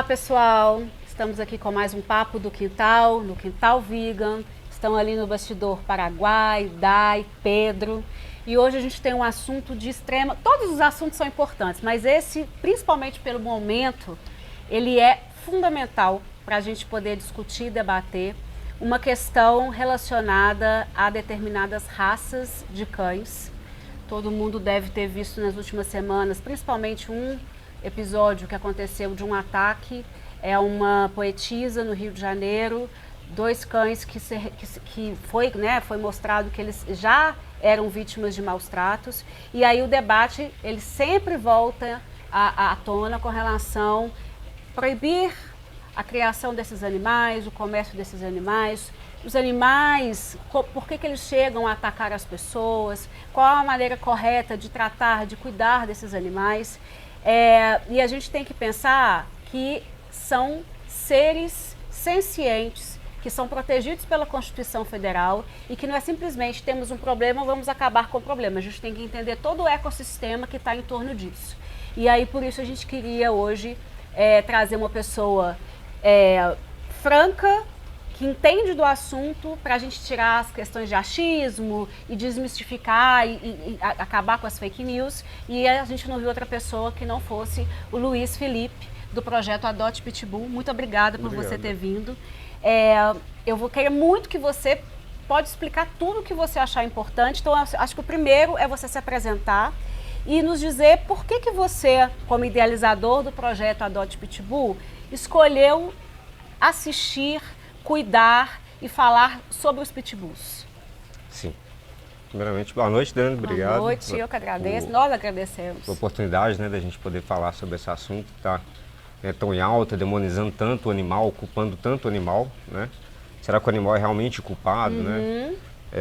Olá, pessoal! Estamos aqui com mais um Papo do Quintal, no Quintal Vegan. Estão ali no bastidor Paraguai, Dai, Pedro. E hoje a gente tem um assunto de extrema... Todos os assuntos são importantes, mas esse, principalmente pelo momento, ele é fundamental para a gente poder discutir e debater uma questão relacionada a determinadas raças de cães. Todo mundo deve ter visto nas últimas semanas, principalmente um episódio que aconteceu de um ataque a uma poetisa no Rio de Janeiro. Dois cães que foi mostrado que eles já eram vítimas de maus tratos. E aí o debate, ele sempre volta à tona com relação a proibir a criação desses animais, o comércio desses animais. Os animais, por que eles chegam a atacar as pessoas, qual a maneira correta de tratar, de cuidar desses animais. E a gente tem que pensar que são seres sencientes, que são protegidos pela Constituição Federal e que não é simplesmente temos um problema, vamos acabar com o problema. A gente tem que entender todo o ecossistema que está em torno disso. E aí, por isso, a gente queria hoje trazer uma pessoa franca, que entende do assunto, para a gente tirar as questões de achismo e desmistificar e acabar com as fake news. E a gente não viu outra pessoa que não fosse o Luiz Felipe, do projeto Adote Pitbull. Muito obrigada por você ter vindo. Eu queria muito que você pode explicar tudo o que você achar importante. Então, acho que o primeiro é você se apresentar e nos dizer por que você, como idealizador do projeto Adote Pitbull, escolheu assistir, cuidar e falar sobre os pitbulls. Sim. Primeiramente, boa noite, Dani. Obrigado. Boa noite, eu que agradeço. Nós agradecemos. A oportunidade, da gente poder falar sobre esse assunto que está tão em alta, demonizando tanto o animal, culpando tanto o animal, né? Será que o animal é realmente culpado, né?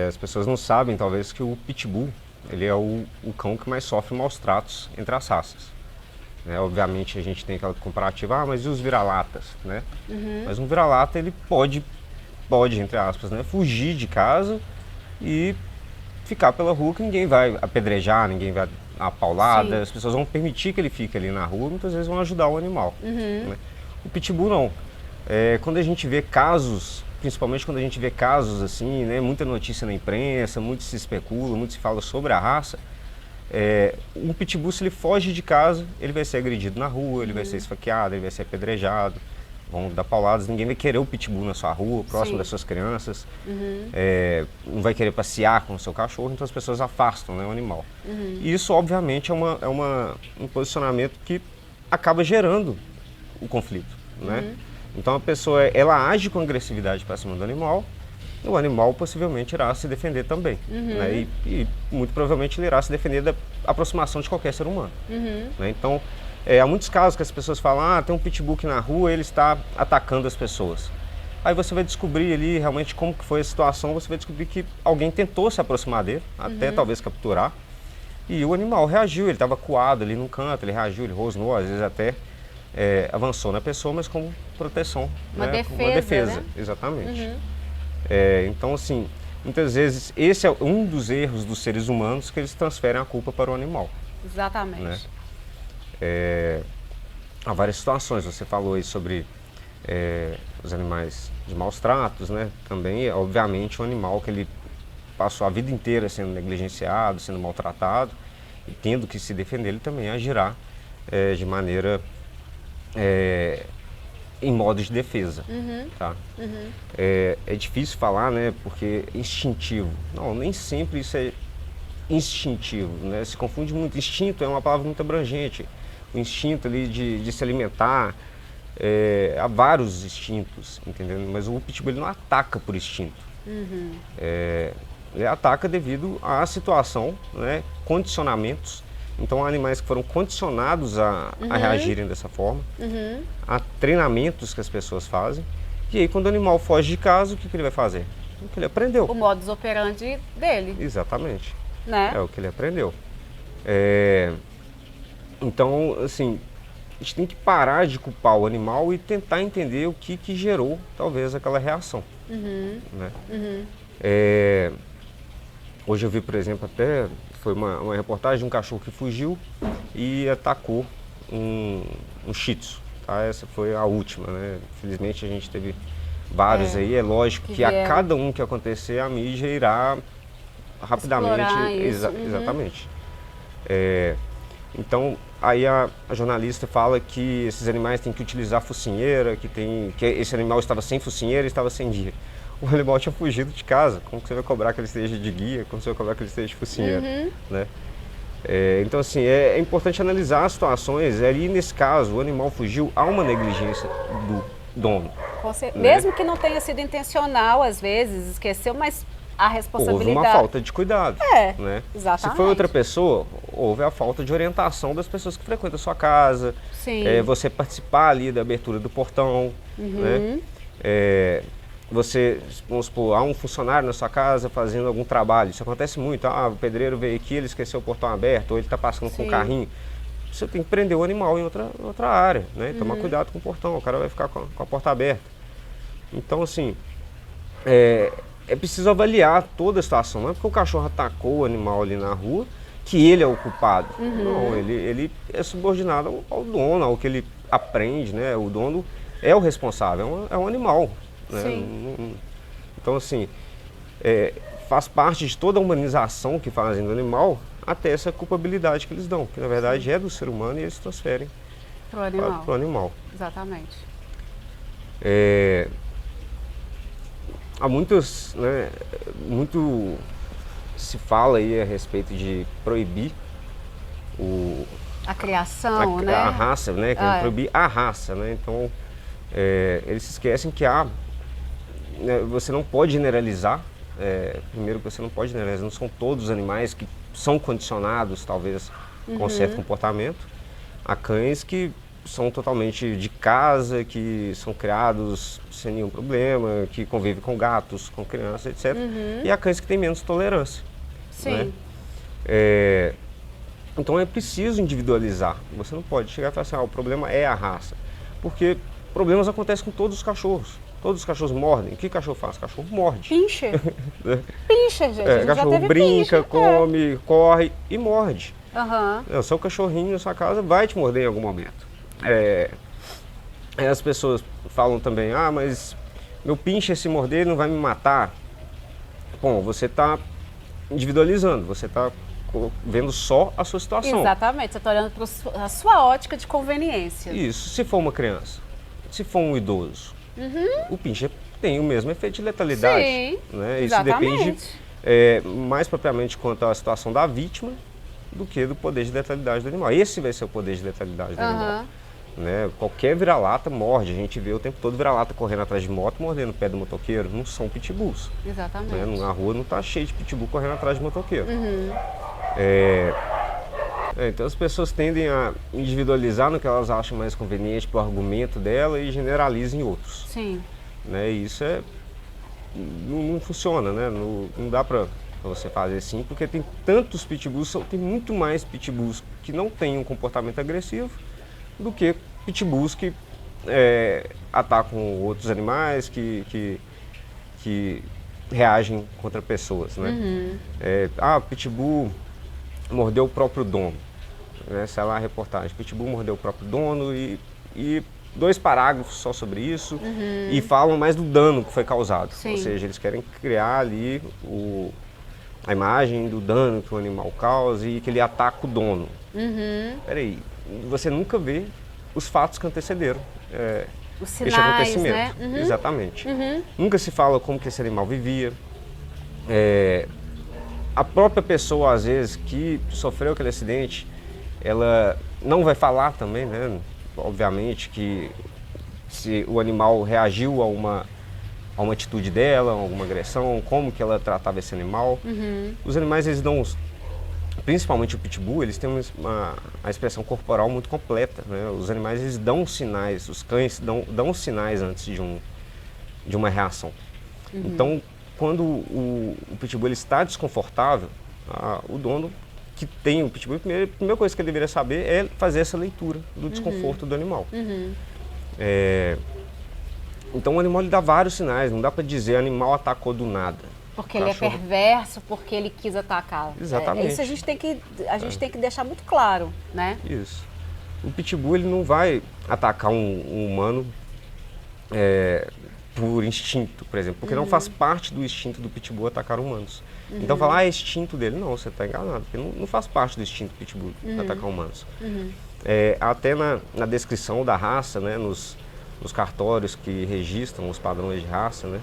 As pessoas não sabem, talvez, que o pitbull, ele é o cão que mais sofre maus tratos entre as raças. Obviamente a gente tem aquela comparativa, mas e os vira-latas, né? Mas um vira-lata, ele pode, entre aspas, né, fugir de casa e ficar pela rua, que ninguém vai apedrejar, ninguém vai dar uma paulada. Sim. As pessoas vão permitir que ele fique ali na rua, muitas vezes vão ajudar o animal. Né? O pitbull não. Quando a gente vê casos, principalmente quando a gente vê casos assim, né, muita notícia na imprensa, muito se especula, muito se fala sobre a raça, um pitbull, se ele foge de casa, ele vai ser agredido na rua, ele vai ser esfaqueado, ele vai ser apedrejado, vão dar pauladas, ninguém vai querer o pitbull na sua rua, próximo das suas crianças, não vai querer passear com o seu cachorro, então as pessoas afastam, né, o animal. E isso, obviamente, é um posicionamento que acaba gerando o conflito, né? Então a pessoa, ela age com agressividade para cima do animal, o animal possivelmente irá se defender também, né? E muito provavelmente ele irá se defender da aproximação de qualquer ser humano. Né? Então, há muitos casos que as pessoas falam, tem um pitbull aqui na rua, ele está atacando as pessoas. Aí você vai descobrir ali realmente como que foi a situação, você vai descobrir que alguém tentou se aproximar dele, até talvez capturar, e o animal reagiu, ele estava acuado ali num canto, ele reagiu, ele rosnou, às vezes até avançou na pessoa, mas como proteção. Uma defesa. Uma defesa, né? Exatamente. Então, assim, muitas vezes esse é um dos erros dos seres humanos, que eles transferem a culpa para o animal. Exatamente. Né? Há várias situações, você falou aí sobre os animais de maus tratos, né? Também, obviamente, um animal que ele passou a vida inteira sendo negligenciado, sendo maltratado, e tendo que se defender, ele também agirá de maneira... em modo de defesa, tá? É difícil falar, né, porque instintivo. Não, nem sempre isso é instintivo, né? Se confunde muito. Instinto é uma palavra muito abrangente. O instinto ali de se alimentar, há vários instintos, entendeu? Mas o pitbull, ele não ataca por instinto. Ele ataca devido à situação, né, condicionamentos. Então, há animais que foram condicionados a reagirem dessa forma. Há treinamentos que as pessoas fazem. E aí, quando o animal foge de casa, o que ele vai fazer? O que ele aprendeu. O modus operandi dele. Exatamente. Né? É o que ele aprendeu. Então, assim, a gente tem que parar de culpar o animal e tentar entender o que gerou, talvez, aquela reação. Né? Hoje eu vi, por exemplo, até foi uma reportagem de um cachorro que fugiu e atacou um shih tzu. tá? Essa foi a última, né? Infelizmente a gente teve vários aí. É lógico que a cada um que acontecer, a mídia irá rapidamente... Exatamente. Então, aí a jornalista fala que esses animais têm que utilizar focinheira, que esse animal estava sem focinheira e estava sem guia. O animal tinha fugido de casa. Como que você vai cobrar que ele esteja de guia? Como você vai cobrar que ele esteja de focinheira? Né? Então, assim, é importante analisar as situações. E nesse caso, o animal fugiu, há uma negligência do dono. Né? Mesmo que não tenha sido intencional, às vezes, esqueceu, mas a responsabilidade... Houve uma falta de cuidado. Né? Exatamente. Se foi outra pessoa, houve a falta de orientação das pessoas que frequentam a sua casa. Sim. Você participar ali da abertura do portão. Né? Você, vamos supor, há um funcionário na sua casa fazendo algum trabalho. Isso acontece muito. O pedreiro veio aqui, ele esqueceu o portão aberto, ou ele está passando com um carrinho. Você tem que prender o animal em outra área, né? Tomar cuidado com o portão, o cara vai ficar com a porta aberta. Então, assim, é preciso avaliar toda a situação. Não é porque o cachorro atacou o animal ali na rua que ele é o culpado. Não, ele é subordinado ao dono, ao que ele aprende, né? O dono é o responsável, é um animal. Né? Então, assim, faz parte de toda a humanização que fazem do animal até essa culpabilidade que eles dão, que na verdade é do ser humano e eles transferem para o animal. Exatamente. Há muitos, né, muito se fala aí a respeito de proibir a criação, né? A raça, né? Querem proibir a raça, né? Então, eles se esquecem que você não pode generalizar. Primeiro que você não pode generalizar, não são todos os animais que são condicionados, talvez, com certo comportamento. Há cães que são totalmente de casa, que são criados sem nenhum problema, que convivem com gatos, com crianças, etc. E há cães que têm menos tolerância. Sim. Né? Então é preciso individualizar. Você não pode chegar e falar assim, o problema é a raça. Porque problemas acontecem com todos os cachorros. Todos os cachorros mordem. O que cachorro faz? O cachorro morde. Pincher. Pincher, gente. O cachorro brinca, come, corre e morde. O seu cachorrinho na sua casa vai te morder em algum momento. As pessoas falam também, mas meu pincher se morder não vai me matar. Bom, você está individualizando, você está vendo só a sua situação. Exatamente, você está olhando para a sua ótica de conveniência. Isso, se for uma criança, se for um idoso, o pincher tem o mesmo efeito de letalidade. Sim, né? Isso exatamente. depende mais propriamente quanto à situação da vítima do que do poder de letalidade do animal. Esse vai ser o poder de letalidade do animal. Né? Qualquer vira-lata morde, a gente vê o tempo todo vira-lata correndo atrás de moto, mordendo o pé do motoqueiro, não são pitbulls. Exatamente. Né? Na rua não está cheio de pitbull correndo atrás de motoqueiro. Então as pessoas tendem a individualizar no que elas acham mais conveniente para o argumento dela e generalizam em outros. Sim. Né? E isso não funciona, né? Não dá para você fazer assim, porque tem tantos pitbulls, tem muito mais pitbulls que não têm um comportamento agressivo do que pitbulls que atacam outros animais, que reagem contra pessoas, né? Pitbull mordeu o próprio dono. Essa é lá a reportagem. Pitbull mordeu o próprio dono e 2 parágrafos só sobre isso e falam mais do dano que foi causado. Sim. Ou seja, eles querem criar ali a imagem do dano que o animal causa e que ele ataca o dono. Peraí, você nunca vê os fatos que antecederam os sinais, este acontecimento. né? Exatamente. Nunca se fala como que esse animal vivia. A própria pessoa, às vezes, que sofreu aquele acidente, ela não vai falar também, né? Obviamente que se o animal reagiu a uma atitude dela, a alguma agressão, como que ela tratava esse animal. Os animais, eles dão, principalmente o pitbull, eles têm a expressão corporal muito completa, né? Os animais, eles dão sinais, os cães dão sinais antes de uma reação. Então, quando o pitbull ele está desconfortável, o dono que tem o pitbull, a primeira coisa que ele deveria saber é fazer essa leitura do desconforto do animal. Então o animal ele dá vários sinais, não dá para dizer animal atacou do nada. Porque ele é perverso, porque ele quis atacar. Exatamente. Isso a gente tem que deixar muito claro, né? Isso. O pitbull ele não vai atacar um humano por instinto, por exemplo, porque não faz parte do instinto do pitbull atacar humanos. Então falar, é instinto dele, não, você está enganado, porque não faz parte do instinto do pitbull atacar humanos. Até na descrição da raça, né, nos cartórios que registram os padrões de raça, né,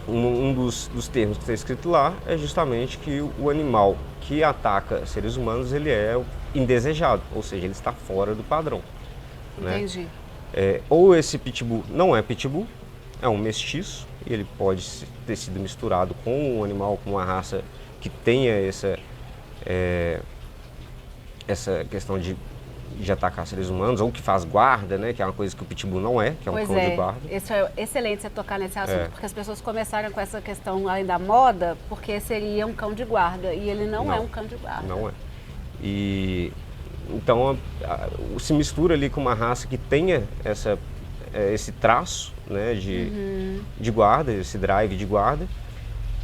um dos termos que está escrito lá é justamente que o animal que ataca seres humanos, ele é indesejado, ou seja, ele está fora do padrão. Entendi. Né? Ou esse pitbull não é pitbull, é um mestiço, e ele pode ter sido misturado com um animal, com uma raça que tenha essa questão de atacar seres humanos, ou que faz guarda, né, que é uma coisa que o pitbull não é, que é um cão de guarda. Isso é excelente você tocar nesse assunto, porque as pessoas começaram com essa questão além da moda, porque seria um cão de guarda, e ele não é um cão de guarda. Não é. E então se mistura ali com uma raça que tenha esse traço, né, de guarda, esse drive de guarda,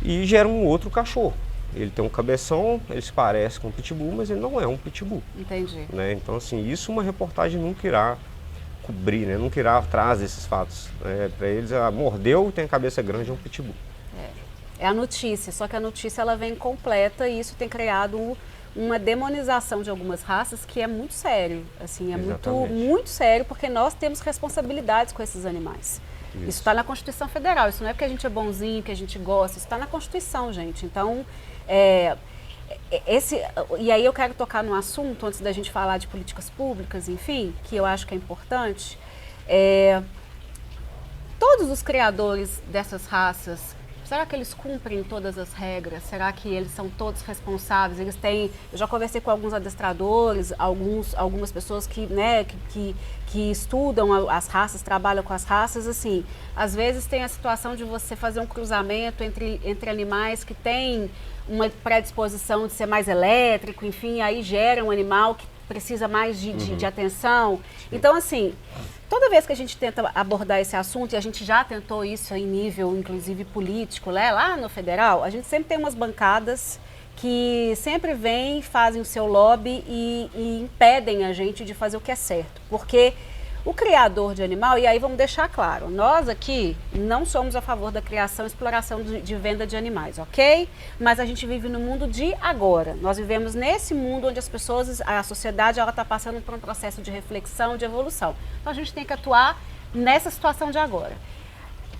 e gera um outro cachorro. Ele tem um cabeção, ele se parece com um pitbull, mas ele não é um pitbull. Entendi. Né? Então, assim, isso uma reportagem nunca irá cobrir, né? Nunca irá atrás desses fatos. Né? Para eles, mordeu, tem a cabeça grande, é um pitbull. É a notícia, só que a notícia ela vem completa e isso tem criado uma demonização de algumas raças que é muito sério. Assim, é muito sério, porque nós temos responsabilidades com esses animais. Isso está na Constituição Federal, isso não é porque a gente é bonzinho, que a gente gosta, isso está na Constituição, gente. Então, e aí eu quero tocar num assunto, antes da gente falar de políticas públicas, enfim, que eu acho que é importante. Todos os criadores dessas raças, será que eles cumprem todas as regras? Será que eles são todos responsáveis? Eles têm, eu já conversei com alguns adestradores, algumas pessoas que estudam as raças, trabalham com as raças, assim, às vezes tem a situação de você fazer um cruzamento entre animais que têm uma predisposição de ser mais elétrico, enfim, aí gera um animal que precisa mais de atenção. Então, assim, toda vez que a gente tenta abordar esse assunto, e a gente já tentou isso em nível, inclusive, político, né? Lá no federal, a gente sempre tem umas bancadas que sempre vêm, fazem o seu lobby e impedem a gente de fazer o que é certo. Porque o criador de animal, e aí vamos deixar claro, nós aqui não somos a favor da criação e exploração de venda de animais, ok? Mas a gente vive no mundo de agora. Nós vivemos nesse mundo onde a sociedade, ela está passando por um processo de reflexão, de evolução. Então a gente tem que atuar nessa situação de agora.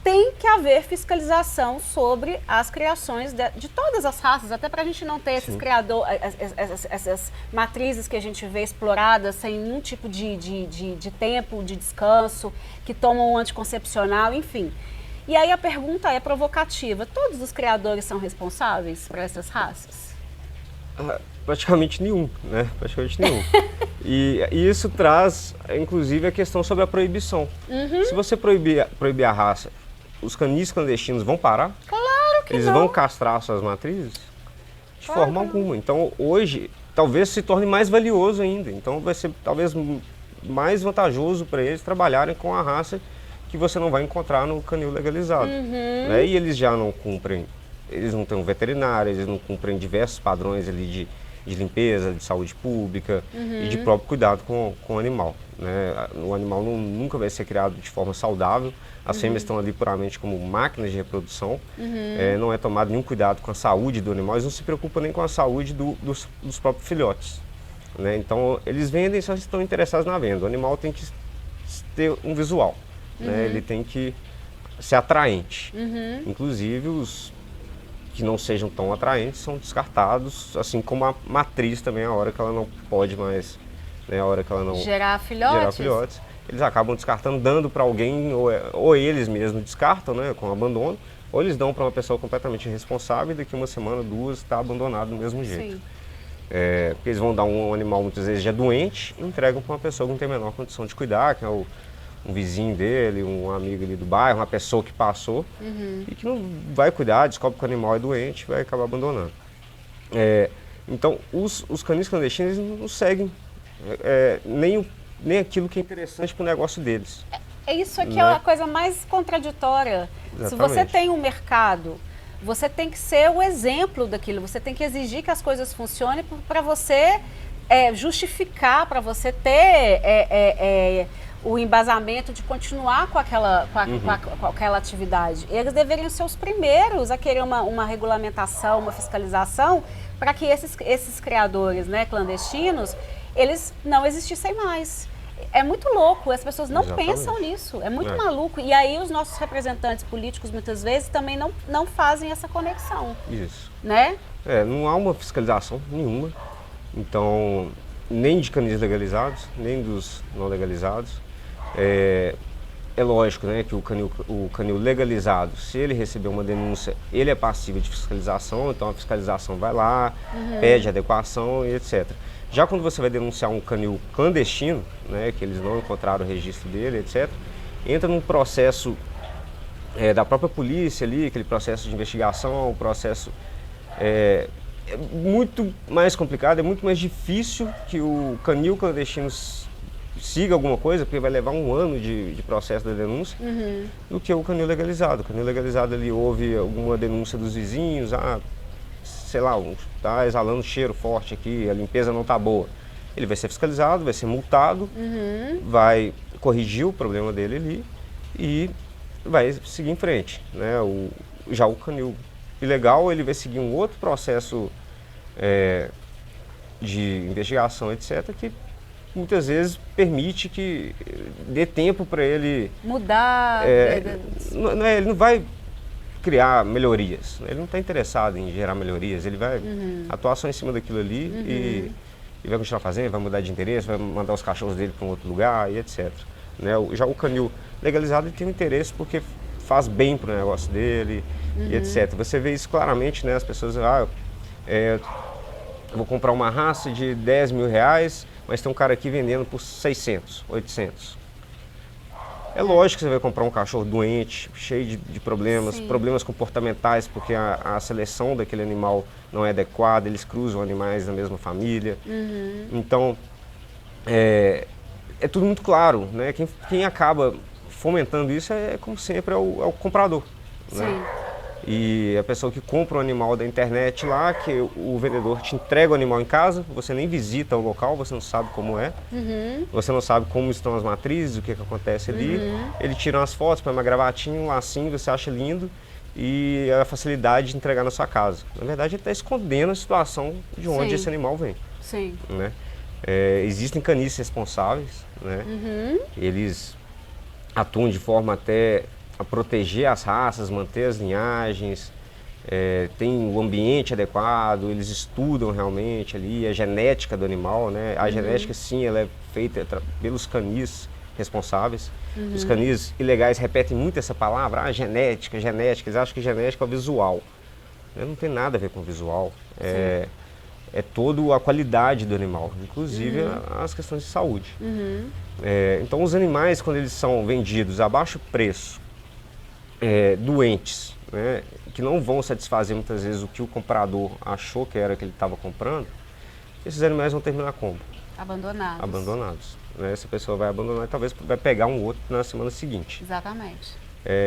Tem que haver fiscalização sobre as criações de todas as raças, até para a gente não ter esses criadores, essas matrizes que a gente vê exploradas sem nenhum tipo de tempo, de descanso, que tomam um anticoncepcional, enfim. E aí a pergunta é provocativa: todos os criadores são responsáveis por essas raças? Praticamente nenhum, né? Praticamente nenhum. E isso traz, inclusive, a questão sobre a proibição. Se você proibir a raça, os canis clandestinos vão parar? Claro que Eles vão castrar suas matrizes? De forma alguma. Então, hoje, talvez se torne mais valioso ainda. Então, vai ser talvez mais vantajoso para eles trabalharem com a raça que você não vai encontrar no canil legalizado. Né? E eles já não cumprem, eles não têm um veterinário, eles não cumprem diversos padrões ali de limpeza, de saúde pública e de próprio cuidado com o animal. Né? O animal nunca vai ser criado de forma saudável, as fêmeas estão ali puramente como máquinas de reprodução, não é tomado nenhum cuidado com a saúde do animal, eles não se preocupam nem com a saúde dos próprios filhotes. Né? Então, eles vendem, só estão interessados na venda. O animal tem que ter um visual, né? Ele tem que ser atraente. Inclusive, os que não sejam tão atraentes são descartados, assim como a matriz também, a hora que ela não pode mais, né, a hora que ela não gerar filhotes, eles acabam descartando, dando para alguém, ou eles mesmos descartam, né, com abandono, ou eles dão para uma pessoa completamente irresponsável e daqui uma semana, duas, está abandonado do mesmo jeito. Sim. Porque eles vão dar um animal muitas vezes já doente e entregam para uma pessoa que não tem a menor condição de cuidar, que é um vizinho dele, um amigo ali do bairro, uma pessoa que passou e que não vai cuidar, descobre que o animal é doente e vai acabar abandonando. Então, os canis clandestinos não seguem nem aquilo que é interessante para o negócio deles. É isso aqui, né? É a coisa mais contraditória. Exatamente. Se você tem um mercado, você tem que ser o exemplo daquilo, você tem que exigir que as coisas funcionem para você justificar para você ter o embasamento de continuar com aquela atividade. Eles deveriam ser os primeiros a querer uma regulamentação, uma fiscalização, para que esses criadores, né, clandestinos, eles não existissem mais. É muito louco, as pessoas não pensam nisso, é muito maluco. E aí os nossos representantes políticos, muitas vezes, também não fazem essa conexão. Isso. Né? Não há uma fiscalização nenhuma, então, nem de canis legalizados, nem dos não legalizados. É lógico, né, que o canil legalizado, se ele receber uma denúncia, ele é passível de fiscalização, então a fiscalização vai lá, pede adequação e etc. Já quando você vai denunciar um canil clandestino, né, que eles não encontraram o registro dele, etc., entra num processo da própria polícia ali, aquele processo de investigação, o processo é muito mais complicado, é muito mais difícil que o canil clandestino siga alguma coisa, porque vai levar um ano de processo da denúncia, do que o canil legalizado. O canil legalizado ali houve alguma denúncia dos vizinhos, sei lá, tá exalando cheiro forte aqui, a limpeza não tá boa. Ele vai ser fiscalizado, vai ser multado, vai corrigir o problema dele ali e vai seguir em frente, né? Já o canil ilegal, ele vai seguir um outro processo de investigação, etc., que muitas vezes permite que dê tempo para ele mudar. Ele não vai criar melhorias, ele não está interessado em gerar melhorias, ele vai atuar só em cima daquilo ali e vai continuar fazendo, vai mudar de interesse, vai mandar os cachorros dele para um outro lugar e etc. Né? Já o canil legalizado, ele tem um interesse porque faz bem para o negócio dele e etc. Você vê isso claramente, né? As pessoas, eu vou comprar uma raça de 10 mil reais, mas tem um cara aqui vendendo por 600, 800. É lógico que você vai comprar um cachorro doente, cheio de problemas, problemas comportamentais, porque a seleção daquele animal não é adequada, eles cruzam animais da mesma família. Então, é tudo muito claro, né? Quem acaba fomentando isso como sempre, é o comprador. Né? E a pessoa que compra o animal da internet lá, que o vendedor te entrega o animal em casa, você nem visita o local, você não sabe como é, você não sabe como estão as matrizes, o que acontece ali. Ele tira umas fotos, põe uma gravatinha, um lacinho, você acha lindo e a facilidade de entregar na sua casa. Na verdade, ele está escondendo a situação de onde esse animal vem. Né? Existem canis responsáveis, né? Eles atuam de forma até a proteger as raças, manter as linhagens, tem o ambiente adequado, eles estudam realmente ali a genética do animal, né? A genética, sim, ela é feita pelos canis responsáveis. Os canis ilegais repetem muito essa palavra, genética, genética, eles acham que genética é o visual. Não tem nada a ver com o visual, é toda a qualidade do animal, inclusive as questões de saúde. Então os animais, quando eles são vendidos a baixo preço, doentes, né, que não vão satisfazer muitas vezes o que o comprador achou que era que ele estava comprando, esses animais vão terminar como? Abandonados. Né? Essa pessoa vai abandonar e talvez vai pegar um outro na semana seguinte. Exatamente.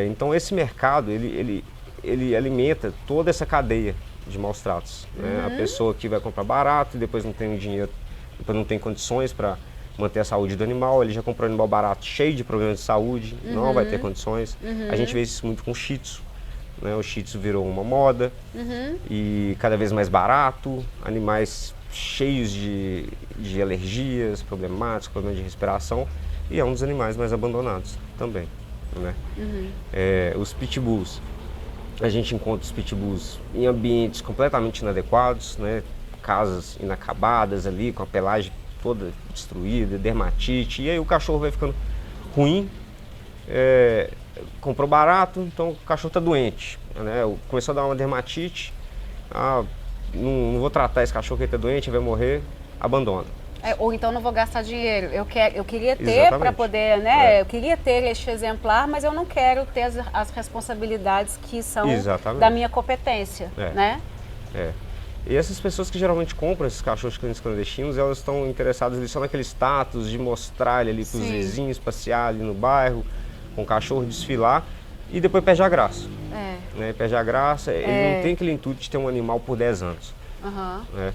Então esse mercado, ele alimenta toda essa cadeia de maus tratos. Né? A pessoa que vai comprar barato e depois não tem dinheiro, depois não tem condições para manter a saúde do animal, ele já comprou um animal barato, cheio de problemas de saúde, não vai ter condições. A gente vê isso muito com o Shih Tzu, né? O Shih Tzu virou uma moda e cada vez mais barato, animais cheios de alergias, problemáticos, problemas de respiração, e é um dos animais mais abandonados também. Né? Os pitbulls, a gente encontra os pitbulls em ambientes completamente inadequados, né? Casas inacabadas ali, com a pelagem toda destruída, dermatite, e aí o cachorro vai ficando ruim, comprou barato, então o cachorro está doente, né? Começou a dar uma dermatite, não vou tratar esse cachorro que está doente, vai morrer, abandona. Ou então não vou gastar dinheiro, eu queria ter para poder, né? Eu queria ter este exemplar, mas eu não quero ter as responsabilidades que são da minha competência, né? E essas pessoas que geralmente compram esses cachorros clandestinos, elas estão interessadas ali só naquele status de mostrar ele ali para os vizinhos, passear ali no bairro, com o cachorro, desfilar, e depois perde a graça. Né? Perde a graça, ele não tem aquele intuito de ter um animal por 10 anos. Né?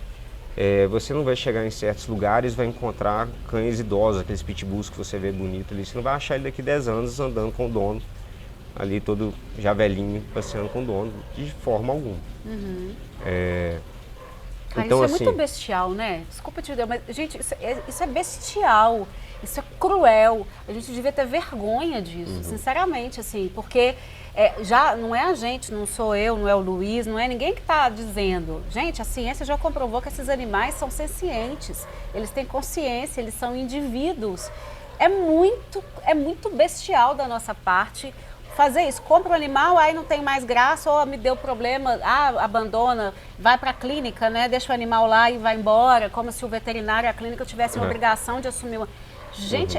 Você não vai chegar em certos lugares e vai encontrar cães idosos, aqueles pitbulls que você vê bonito ali. Você não vai achar ele daqui 10 anos andando com o dono, ali todo já velhinho, passeando com o dono, de forma alguma. Então, isso é muito bestial, né? Desculpa te dizer, mas, gente, isso é bestial, isso é cruel. A gente devia ter vergonha disso, sinceramente, assim, porque já não é a gente, não sou eu, não é o Luiz, não é ninguém que está dizendo. Gente, a ciência já comprovou que esses animais são sencientes, eles têm consciência, eles são indivíduos. É muito bestial da nossa parte fazer isso. Compra o animal, aí não tem mais graça, ou me deu problema, abandona, vai para a clínica, né? Deixa o animal lá e vai embora, como se o veterinário e a clínica tivessem obrigação de assumir uma... Gente,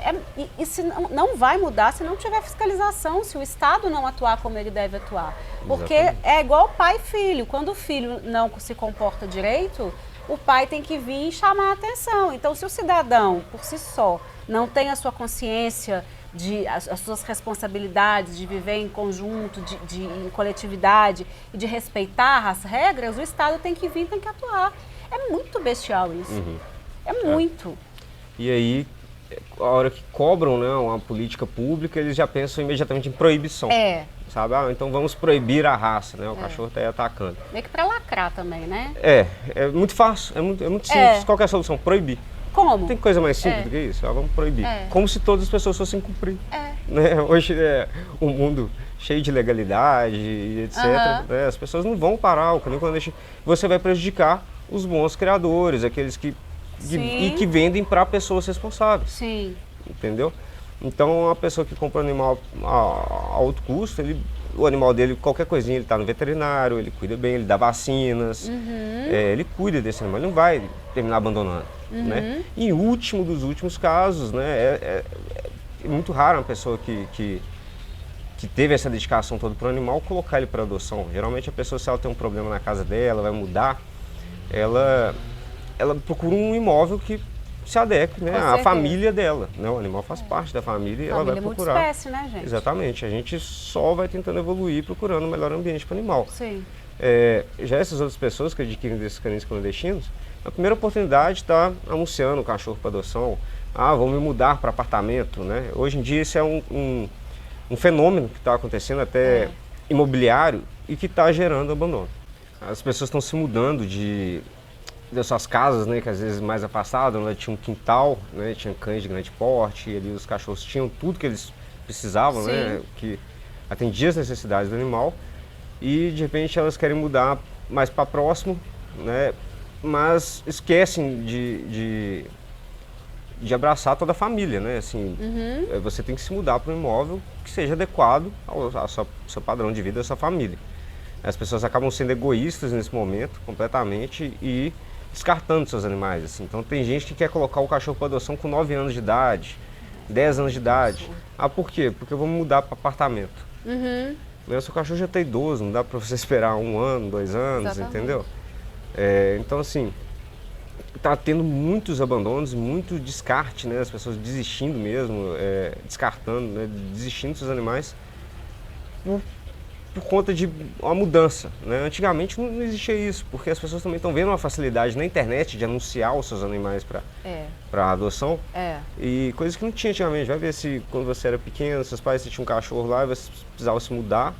e se não vai mudar se não tiver fiscalização, se o Estado não atuar como ele deve atuar. Porque é igual pai e filho. Quando o filho não se comporta direito, o pai tem que vir e chamar a atenção. Então, se o cidadão, por si só, não tem a sua consciência, as suas responsabilidades de viver em conjunto, em coletividade e de respeitar as regras, o Estado tem que vir, tem que atuar. É muito bestial isso. É muito. E aí, a hora que cobram, né, uma política pública, eles já pensam imediatamente em proibição. Sabe? Então vamos proibir a raça, né? O cachorro está aí atacando. Meio que para lacrar também, né? É muito fácil, é muito simples. Qual que é a solução? Proibir. Como? Tem coisa mais simples do que isso? Vamos proibir. Como se todas as pessoas fossem cumprir. Né? Hoje é um mundo cheio de legalidade e etc. Né? As pessoas não vão parar o canil quando você vai prejudicar os bons criadores, aqueles que vendem para pessoas responsáveis. Sim. Entendeu? Então, uma pessoa que compra um animal a alto custo, o animal dele, qualquer coisinha, ele está no veterinário, ele cuida bem, ele dá vacinas, ele cuida desse animal, ele não vai terminar abandonando. Né? Em último dos últimos casos, né, é muito raro uma pessoa que teve essa dedicação toda para o animal colocar ele para adoção. Geralmente a pessoa, se ela tem um problema na casa dela, vai mudar, ela procura um imóvel que se adeque, né, à família dela. Né? O animal faz parte da família e ela vai procurar. Família multiespécie, né, gente? Exatamente. A gente só vai tentando evoluir, procurando um melhor ambiente para o animal. Sim. Já essas outras pessoas que adquirem desses canis clandestinos, a primeira oportunidade está anunciando o cachorro para adoção. Vou me mudar para apartamento, né? Hoje em dia isso é um fenômeno que está acontecendo até imobiliário e que está gerando abandono. As pessoas estão se mudando das suas casas, né, que às vezes mais afastadas, onde tinha um quintal, né, tinha cães de grande porte, e ali os cachorros tinham tudo que eles precisavam, né, que atendia as necessidades do animal, e de repente elas querem mudar mais para próximo, né, mas esquecem de abraçar toda a família, né, assim, você tem que se mudar para um imóvel que seja adequado ao seu padrão de vida, da sua família. As pessoas acabam sendo egoístas nesse momento, completamente, e descartando seus animais. Assim. Então tem gente que quer colocar o cachorro para adoção com 9 anos de idade, 10 anos de idade. Por quê? Porque eu vou mudar para apartamento. Seu cachorro já está idoso, não dá para você esperar 1 ano, 2 anos, exatamente. Entendeu? Então assim, está tendo muitos abandonos, muito descarte, né? As pessoas desistindo mesmo, descartando, né? Desistindo dos seus animais por conta de uma mudança, né? Antigamente não existia isso, porque as pessoas também estão vendo uma facilidade na internet de anunciar os seus animais para adoção, e coisas que não tinha antigamente. Vai ver se quando você era pequeno, seus pais tinham um cachorro lá e você precisava se mudar,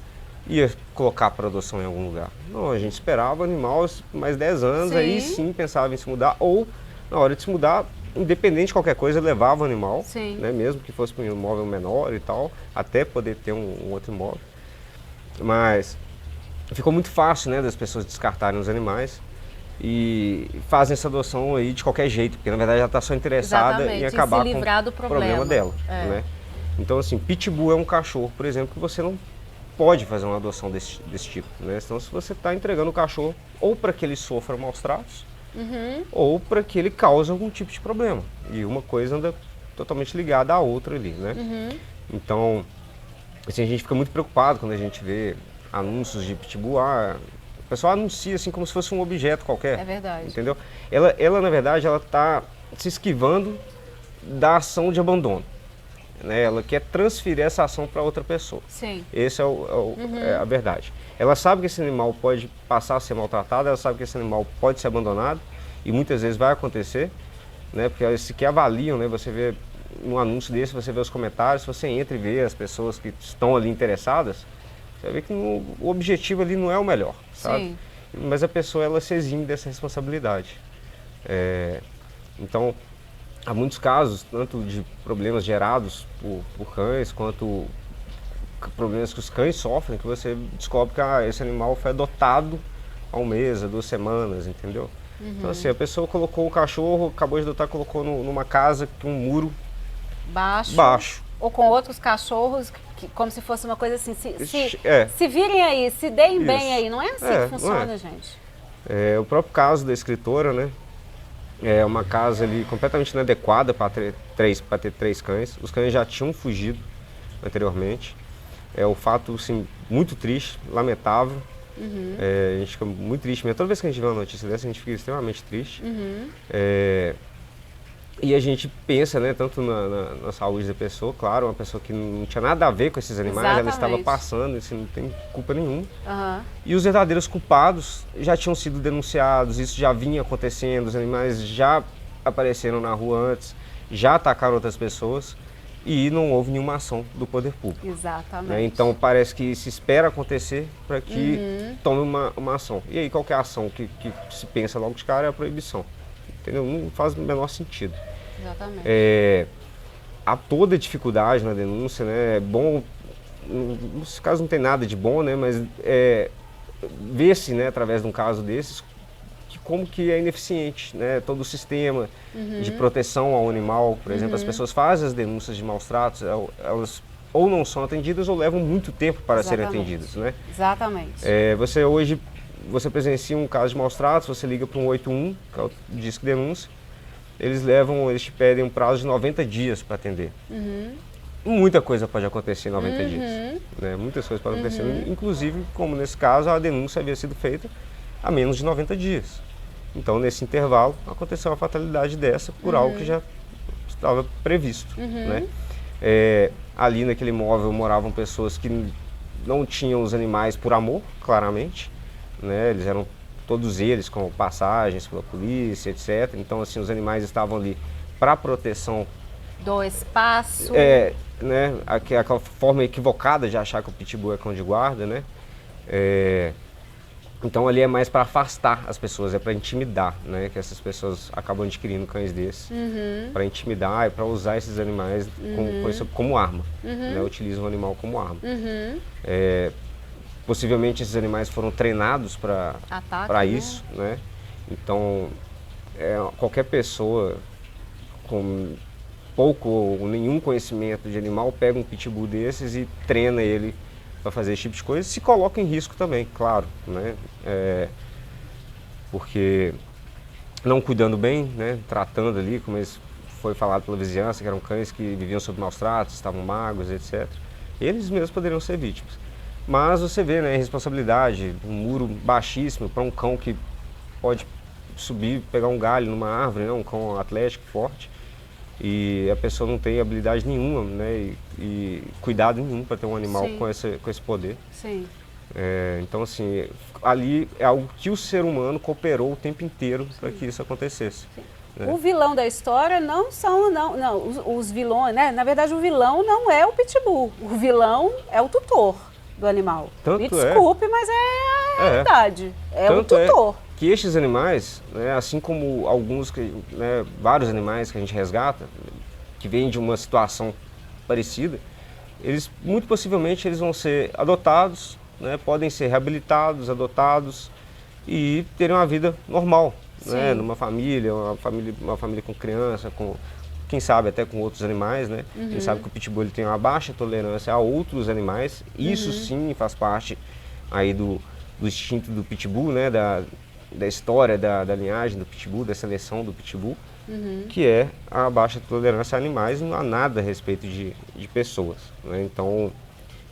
ia colocar para adoção em algum lugar. Não, a gente esperava o animal mais 10 anos, aí sim pensava em se mudar, ou na hora de se mudar, independente de qualquer coisa, levava o animal, né? Mesmo que fosse para um imóvel menor e tal, até poder ter um outro imóvel. Mas ficou muito fácil, né, das pessoas descartarem os animais e fazem essa adoção aí de qualquer jeito, porque na verdade ela está só interessada em acabar com o problema dela. Né? Então assim, pitbull é um cachorro, por exemplo, que você não pode fazer uma adoção desse tipo. Né? Então se você está entregando o cachorro ou para que ele sofra maus tratos, ou para que ele cause algum tipo de problema. E uma coisa anda totalmente ligada à outra ali. Né? Então... assim, a gente fica muito preocupado quando a gente vê anúncios de pitbull. O pessoal anuncia assim como se fosse um objeto qualquer. É verdade. Entendeu? Ela na verdade, ela está se esquivando da ação de abandono. Né? Ela quer transferir essa ação para outra pessoa. Sim. Essa é a verdade. Ela sabe que esse animal pode passar a ser maltratado, ela sabe que esse animal pode ser abandonado, e muitas vezes vai acontecer, né? Porque eles sequer avaliam, né? Você vê um anúncio desse, você vê os comentários, você entra e vê as pessoas que estão ali interessadas, você vê que o objetivo ali não é o melhor, sabe? Sim. Mas a pessoa, ela se exime dessa responsabilidade. Então, há muitos casos, tanto de problemas gerados por cães, quanto problemas que os cães sofrem, que você descobre que esse animal foi adotado há um mês, há 2 semanas, entendeu? Então assim, a pessoa colocou o cachorro, acabou de adotar, colocou numa casa com um muro baixo. Ou com outros cachorros, como se fosse uma coisa assim, É. se virem aí, se deem Isso. bem aí. Não é assim que funciona, não é. gente. O próprio caso da escritora, né? É uma casa ali completamente inadequada para ter 3 cães. Os cães já tinham fugido anteriormente. É um fato, assim, muito triste, lamentável. A gente fica muito triste mesmo. Toda vez que a gente vê uma notícia dessa, a gente fica extremamente triste. E a gente pensa, né, tanto na saúde da pessoa, claro, uma pessoa que não tinha nada a ver com esses animais, ela estava Exatamente. passando, isso não tem culpa nenhuma. Aham. E os verdadeiros culpados já tinham sido denunciados, isso já vinha acontecendo, os animais já apareceram na rua antes, já atacaram outras pessoas e não houve nenhuma ação do poder público. Exatamente. Né? Então parece que se espera acontecer para que tome uma ação. E aí qual que é a ação que se pensa logo de cara é a proibição. Entendeu? Não faz o menor sentido. Exatamente. Há toda dificuldade na denúncia, né? É bom, nesse caso não tem nada de bom, né? Mas vê-se, né, através de um caso desses, como que é ineficiente, né? Todo o sistema de proteção ao animal, por exemplo, as pessoas fazem as denúncias de maus tratos, elas ou não são atendidas ou levam muito tempo para serem atendidas, né? Exatamente. Você presencia um caso de maus tratos, você liga para um 181, que é o disque de denúncia, eles te pedem um prazo de 90 dias para atender. Muita coisa pode acontecer em 90 dias, né? Muitas coisas podem acontecer, inclusive, como nesse caso, a denúncia havia sido feita há menos de 90 dias. Então, nesse intervalo, aconteceu uma fatalidade dessa por algo que já estava previsto, né? Ali naquele imóvel moravam pessoas que não tinham os animais por amor, claramente, né? Todos eles com passagens pela polícia, etc. Então, assim, os animais estavam ali para proteção Do espaço. Né? Aquela forma equivocada de achar que o pitbull é cão de guarda, né? Então ali é mais para afastar as pessoas, é para intimidar, né? Que essas pessoas acabam adquirindo cães desses, para intimidar e para usar esses animais como arma, né? Utilizam o animal como arma. Possivelmente esses animais foram treinados para isso, né? Então qualquer pessoa com pouco ou nenhum conhecimento de animal pega um pitbull desses e treina ele para fazer esse tipo de coisa, se coloca em risco também, claro, né? Porque não cuidando bem, né? Tratando ali, como foi falado pela vizinhança, que eram cães que viviam sob maus tratos, estavam magros, etc. Eles mesmos poderiam ser vítimas. Mas você vê, né, a irresponsabilidade, um muro baixíssimo para um cão que pode subir, pegar um galho numa árvore, né? Um cão atlético, forte. E a pessoa não tem habilidade nenhuma, né, e cuidado nenhum para ter um animal com esse poder. Sim. Então, assim, ali é algo que o ser humano cooperou o tempo inteiro para que isso acontecesse. Né? O vilão da história os vilões, né? Na verdade, o vilão não é o pitbull, o vilão é o tutor do animal. Me desculpe, mas é a verdade, o tutor. Que estes animais, né, assim como alguns, né, vários animais que a gente resgata, que vêm de uma situação parecida, eles muito possivelmente eles vão ser adotados, né, podem ser reabilitados, adotados e terem uma vida normal, né, numa família, uma família com criança, quem sabe até com outros animais, né? Quem sabe que o pitbull ele tem uma baixa tolerância a outros animais, isso sim faz parte aí do instinto do pitbull, né, da história da linhagem do pitbull, da seleção do pitbull, que é a baixa tolerância a animais, não há nada a respeito de pessoas, né? Então,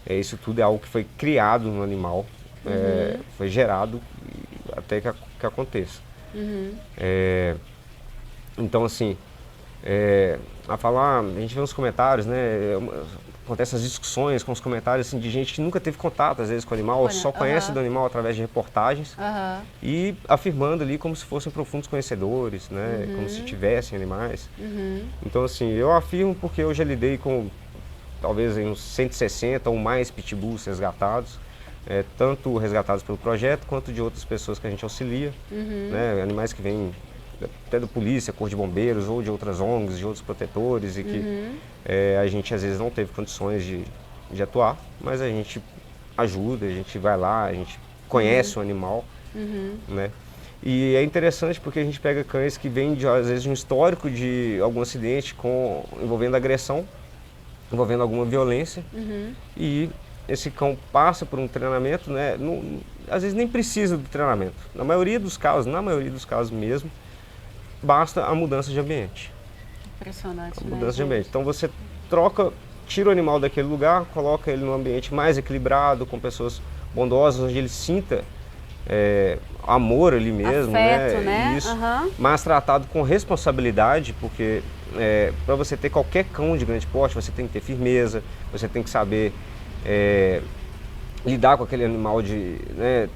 isso tudo é algo que foi criado no animal, foi gerado até que aconteça. Então, assim, a gente vê nos comentários, né, acontecem as discussões com os comentários assim, de gente que nunca teve contato, às vezes, com o animal, ou só conhece do animal através de reportagens, e afirmando ali como se fossem profundos conhecedores, né? Como se tivessem animais. Então, assim, eu afirmo porque eu já lidei com talvez uns 160 ou mais pitbulls resgatados, tanto resgatados pelo projeto quanto de outras pessoas que a gente auxilia, né? Animais que vêm até da polícia, Corpo de Bombeiros ou de outras ONGs, de outros protetores e que a gente às vezes não teve condições de atuar, mas a gente ajuda, a gente vai lá, a gente conhece o animal, né? E é interessante porque a gente pega cães que vêm às vezes de um histórico de algum acidente envolvendo agressão, envolvendo alguma violência, e esse cão passa por um treinamento, né? Às vezes nem precisa do treinamento. Na maioria dos casos mesmo, basta a mudança de ambiente. Impressionante, a mudança de ambiente. Então você tira o animal daquele lugar, coloca ele num ambiente mais equilibrado, com pessoas bondosas, onde ele sinta amor ali mesmo, afeto, né? Isso, mas tratado com responsabilidade, porque para você ter qualquer cão de grande porte, você tem que ter firmeza, você tem que saber lidar com aquele animal,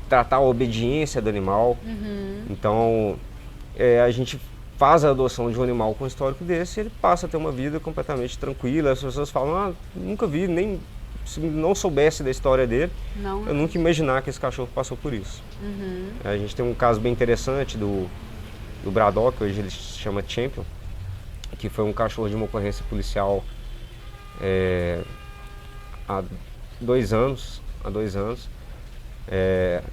tratar a obediência do animal. Então, a gente faz a adoção de um animal com um histórico desse, ele passa a ter uma vida completamente tranquila. As pessoas falam, nunca vi, nem se não soubesse da história dele, eu nunca ia imaginar que esse cachorro passou por isso. A gente tem um caso bem interessante do Braddock, hoje ele se chama Champion, que foi um cachorro de uma ocorrência policial há 2 anos.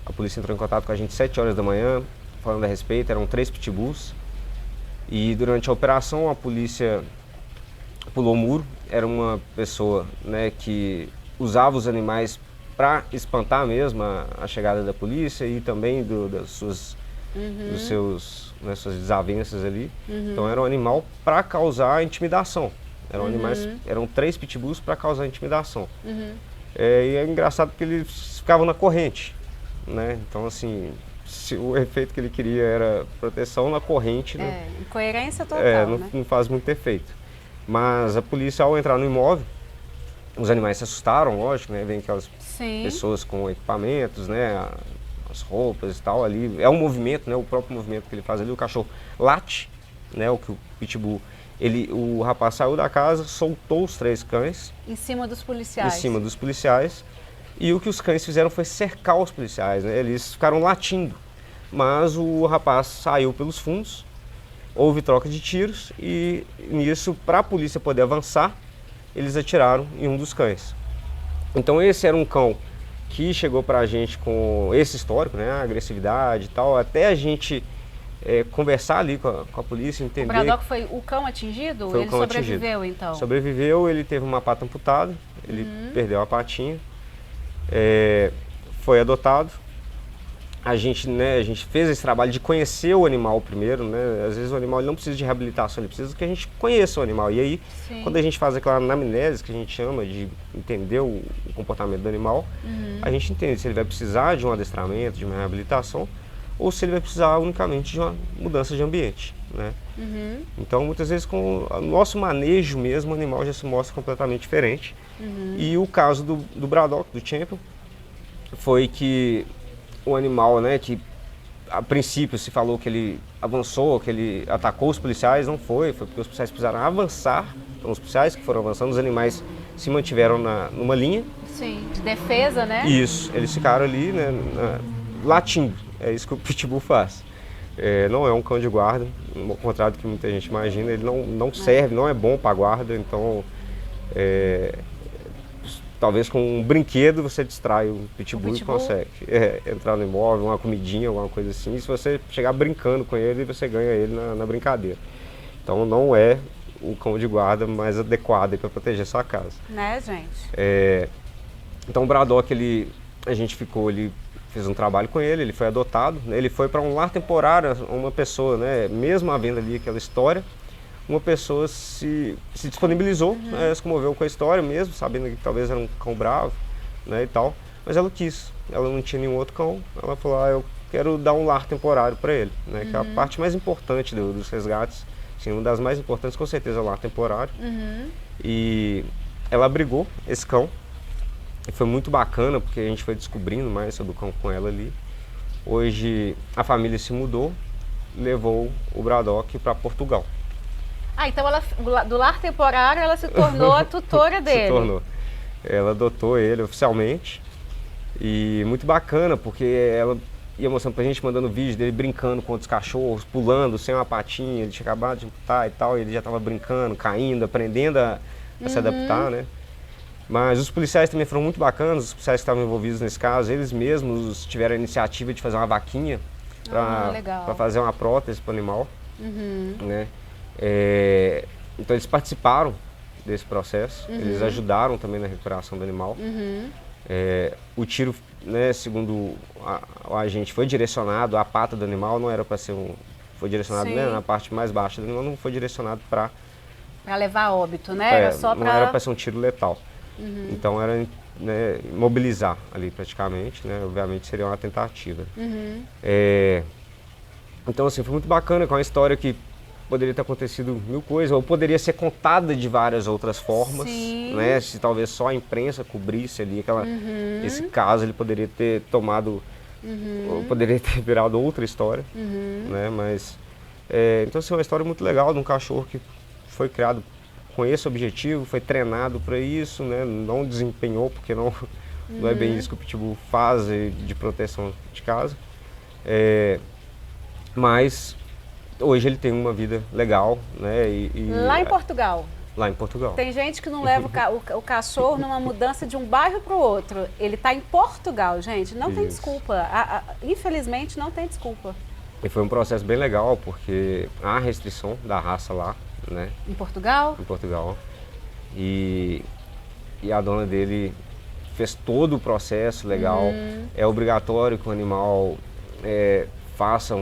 A polícia entrou em contato com a gente às 7 horas da manhã, falando a respeito, eram 3 pitbulls. E durante a operação a polícia pulou o muro, era uma pessoa, né, que usava os animais para espantar mesmo a chegada da polícia e também suas desavenças ali. Então era um animal para causar intimidação. Eram 3 pitbulls para causar intimidação. E é engraçado porque eles ficavam na corrente, né? Então assim, o efeito que ele queria era proteção na corrente, né? Incoerência total, não faz muito efeito. Mas a polícia, ao entrar no imóvel, os animais se assustaram, lógico, né? Vem aquelas pessoas com equipamentos, né? As roupas e tal ali. É um movimento, né? O próprio movimento que ele faz ali, o cachorro late, né? O que o pitbull... O rapaz saiu da casa, soltou os 3 cães. Em cima dos policiais. Em cima dos policiais. E o que os cães fizeram foi cercar os policiais, né? Eles ficaram latindo. Mas o rapaz saiu pelos fundos, houve troca de tiros e nisso, para a polícia poder avançar, eles atiraram em um dos cães. Então esse era um cão que chegou para a gente com esse histórico, né? A agressividade e tal, até a gente conversar ali com a polícia, entender... O Braddock foi o cão atingido? Foi ele o cão sobreviveu, atingido. então? Sobreviveu, ele teve uma pata amputada, ele perdeu a patinha, foi adotado. A gente fez esse trabalho de conhecer o animal primeiro, né? Às vezes o animal ele não precisa de reabilitação, ele precisa que a gente conheça o animal. E aí, quando a gente faz aquela anamnese, que a gente chama de entender o comportamento do animal, a gente entende se ele vai precisar de um adestramento, de uma reabilitação, ou se ele vai precisar unicamente de uma mudança de ambiente, né? Então, muitas vezes, com o nosso manejo mesmo, o animal já se mostra completamente diferente. E o caso do Braddock, do Champion, foi que o animal, né, que a princípio se falou que ele avançou, que ele atacou os policiais, não foi porque os policiais precisaram avançar. Então, os policiais que foram avançando, os animais se mantiveram numa linha. Sim, de defesa, né? Isso, eles ficaram ali, né, latindo. É isso que o pitbull faz. Não é um cão de guarda, ao contrário do que muita gente imagina, ele não serve, não é bom para guarda, então talvez com um brinquedo você distrai o pitbull e consegue entrar no imóvel, uma comidinha, alguma coisa assim, e se você chegar brincando com ele, você ganha ele na brincadeira. Então não é o cão de guarda mais adequado para proteger sua casa. Né, gente? Então o Braddock, a gente fez um trabalho com ele foi adotado, né? Ele foi para um lar temporário, uma pessoa, né? Mesmo havendo ali aquela história, uma pessoa se disponibilizou, né? Se comoveu com a história mesmo, sabendo que talvez era um cão bravo, né, e tal, mas ela quis, ela não tinha nenhum outro cão, ela falou, eu quero dar um lar temporário para ele, né? Que é a parte mais importante dos resgates, assim, uma das mais importantes com certeza é o lar temporário. E ela abrigou esse cão. E foi muito bacana, porque a gente foi descobrindo mais sobre o cão com ela ali. Hoje a família se mudou, levou o Braddock para Portugal. Ah, então ela, do lar temporário ela se tornou a tutora dele. Se tornou. Ela adotou ele oficialmente. E muito bacana, porque ela ia mostrando pra gente, mandando vídeo dele brincando com outros cachorros, pulando sem uma patinha. Ele tinha acabado de amputar e tal, e ele já estava brincando, caindo, aprendendo a se adaptar, né? Mas os policiais também foram muito bacanas, os policiais que estavam envolvidos nesse caso, eles mesmos tiveram a iniciativa de fazer uma vaquinha para fazer uma prótese para o animal, né? Então eles participaram desse processo, eles ajudaram também na recuperação do animal. O tiro, né, segundo o agente, foi direcionado à pata do animal, não era para ser foi direcionado, né, na parte mais baixa do animal, não foi direcionado para levar a óbito, né? Era só não era para ser um tiro letal. Então era, né, mobilizar ali praticamente, né? Obviamente seria uma tentativa. Então assim, foi muito bacana, com uma história que poderia ter acontecido mil coisas, ou poderia ser contada de várias outras formas, né? Se talvez só a imprensa cobrisse ali esse caso, ele poderia ter tomado, ou poderia ter virado outra história, né? Mas, então assim, é uma história muito legal de um cachorro que foi criado com esse objetivo, foi treinado para isso, né? Não desempenhou, porque não é bem isso que o Pitbull faz de proteção de casa. Mas hoje ele tem uma vida legal, né? Lá em Portugal? Lá em Portugal. Tem gente que não leva o cachorro numa mudança de um bairro para o outro. Ele está em Portugal, gente. Não tem desculpa. Infelizmente, não tem desculpa. E foi um processo bem legal, porque há restrição da raça lá, né? Em Portugal? Em Portugal. E a dona dele fez todo o processo legal. É obrigatório que o animal faça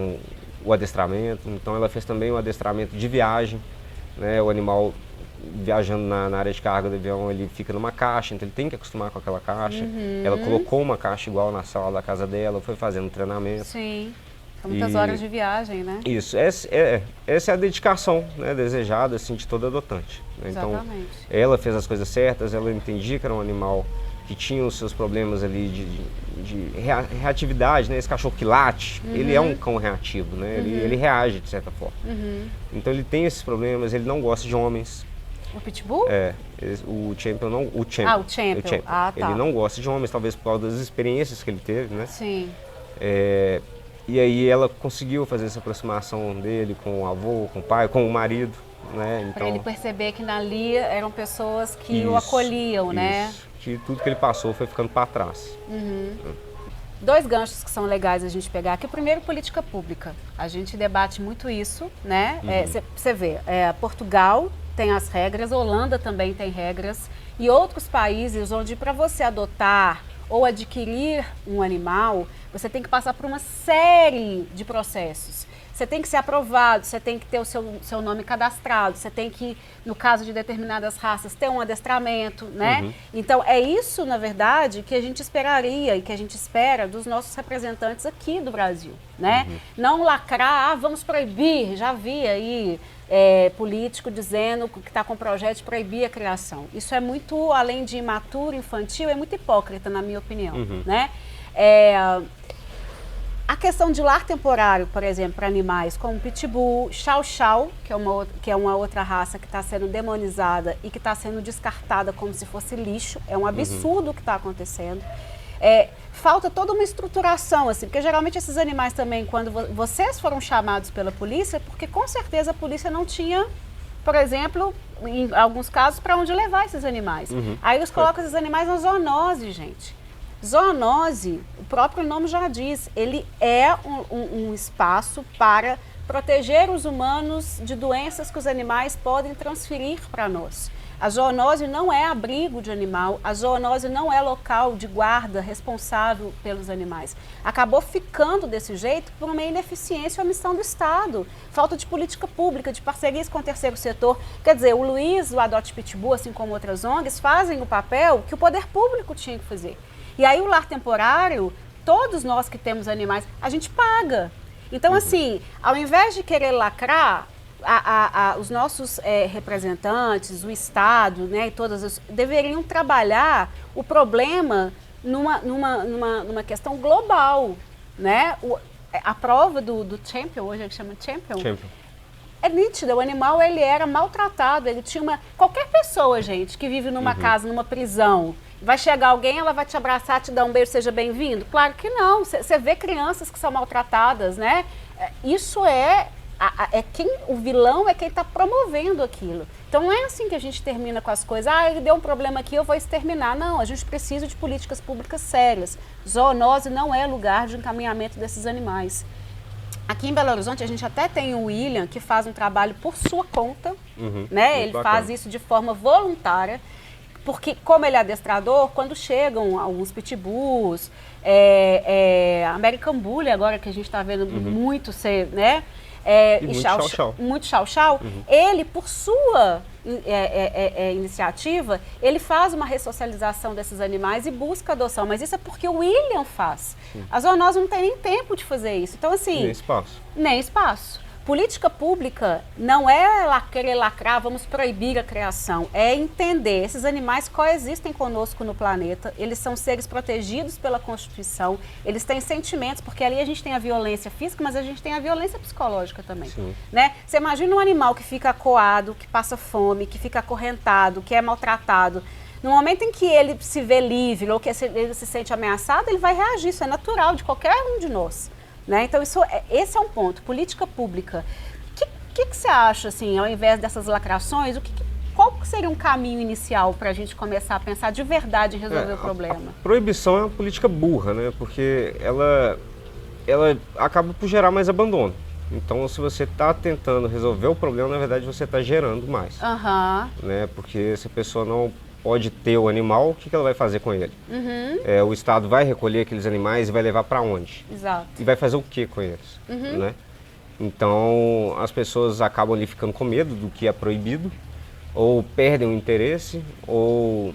o adestramento. Então ela fez também um adestramento de viagem, né? O animal viajando na área de carga do avião, ele fica numa caixa, então ele tem que acostumar com aquela caixa. Ela colocou uma caixa igual na sala da casa dela, foi fazendo treinamento. Sim. São muitas horas de viagem, né? Isso, essa é a dedicação, né, desejada assim, de todo adotante. Né? Então, ela fez as coisas certas, ela entendia que era um animal que tinha os seus problemas ali de reatividade, né? Esse cachorro que late, ele é um cão reativo, né? Ele reage de certa forma. Então ele tem esses problemas, ele não gosta de homens. O Pitbull? O Champion não... O Champion. O Champion. Ah, tá. Ele não gosta de homens, talvez por causa das experiências que ele teve, né? Sim. E aí ela conseguiu fazer essa aproximação dele com o avô, com o pai, com o marido, né? Então, para ele perceber que ali eram pessoas que o acolhiam, né? Que tudo que ele passou foi ficando para trás. Dois ganchos que são legais a gente pegar aqui. O primeiro, política pública. A gente debate muito isso, né? Você vê, Portugal tem as regras, Holanda também tem regras, e outros países onde para você adotar ou adquirir um animal, você tem que passar por uma série de processos. Você tem que ser aprovado, você tem que ter o seu nome cadastrado, você tem que, no caso de determinadas raças, ter um adestramento, né? Então, é isso, na verdade, que a gente esperaria e que a gente espera dos nossos representantes aqui do Brasil, né? Não lacrar, vamos proibir, já vi aí político dizendo que está com projeto de proibir a criação. Isso é muito, além de imaturo, infantil, é muito hipócrita, na minha opinião, né? A questão de lar temporário, por exemplo, para animais como Pitbull, Chow Chow, que é uma outra raça que está sendo demonizada e que está sendo descartada como se fosse lixo, é um absurdo o que está acontecendo. Falta toda uma estruturação, assim, porque geralmente esses animais também, quando vocês foram chamados pela polícia, porque com certeza a polícia não tinha, por exemplo, em alguns casos, para onde levar esses animais. Aí eles colocam esses animais na zoonose, gente. Zoonose, o próprio nome já diz, ele é um espaço para proteger os humanos de doenças que os animais podem transferir para nós. A zoonose não é abrigo de animal, a zoonose não é local de guarda responsável pelos animais. Acabou ficando desse jeito por uma ineficiência ou omissão do Estado, falta de política pública, de parcerias com o terceiro setor. Quer dizer, o Luiz, o Adote Pitbull, assim como outras ONGs, fazem o papel que o poder público tinha que fazer. E aí o lar temporário, todos nós que temos animais, a gente paga. Então, assim, ao invés de querer lacrar, os nossos representantes, o Estado, né, deveriam trabalhar o problema numa questão global, né? A prova do Champion, hoje a gente chama Champion. É nítida, o animal ele era maltratado, ele tinha qualquer pessoa, gente, que vive numa casa, numa prisão, vai chegar alguém, ela vai te abraçar, te dar um beijo, seja bem-vindo? Claro que não, você vê crianças que são maltratadas, né? Isso o vilão é quem está promovendo aquilo. Então não é assim que a gente termina com as coisas, ele deu um problema aqui, eu vou exterminar. Não, a gente precisa de políticas públicas sérias. Zoonose não é lugar de encaminhamento desses animais. Aqui em Belo Horizonte, a gente até tem o William, que faz um trabalho por sua conta, né? Ele faz isso de forma voluntária, porque como ele é adestrador, quando chegam alguns pitbulls, American Bully, agora que a gente está vendo muito ser, né? Muito chau-chau, ele, por sua iniciativa, ele faz uma ressocialização desses animais e busca adoção, mas isso é porque o William faz. A zoonose não tem nem tempo de fazer isso. Então, assim... Nem espaço. Política pública não é querer lacrar, vamos proibir a criação, é entender, esses animais coexistem conosco no planeta, eles são seres protegidos pela Constituição, eles têm sentimentos, porque ali a gente tem a violência física, mas a gente tem a violência psicológica também, né? Você imagina um animal que fica acuado, que passa fome, que fica acorrentado, que é maltratado. No momento em que ele se vê livre ou que ele se sente ameaçado, ele vai reagir, isso é natural de qualquer um de nós. Né? Então, esse é um ponto. Política pública. O que você acha, assim, ao invés dessas lacrações, qual seria um caminho inicial para a gente começar a pensar de verdade em resolver o problema? A proibição é uma política burra, né? Porque ela acaba por gerar mais abandono. Então, se você está tentando resolver o problema, na verdade, você está gerando mais. Né? Porque se a pessoa não pode ter o animal, o que ela vai fazer com ele? O Estado vai recolher aqueles animais e vai levar para onde? Exato. E vai fazer o que com eles? Né? Então, as pessoas acabam ali ficando com medo do que é proibido, ou perdem o interesse, ou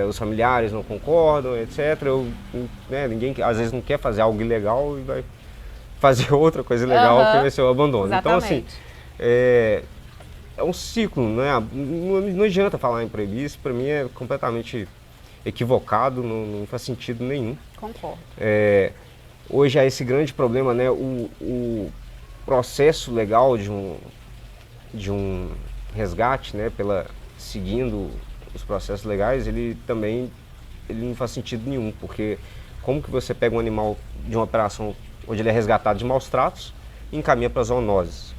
os familiares não concordam, etc. Ninguém, às vezes, não quer fazer algo ilegal e vai fazer outra coisa ilegal que vai ser o abandono. Exatamente. Então, assim, é um ciclo, né? Não adianta falar em proibir, isso para mim é completamente equivocado, não faz sentido nenhum. Concordo. Hoje há esse grande problema, né? O processo legal de um resgate, né? Seguindo os processos legais, ele não faz sentido nenhum, porque como que você pega um animal de uma operação onde ele é resgatado de maus tratos e encaminha para zoonoses?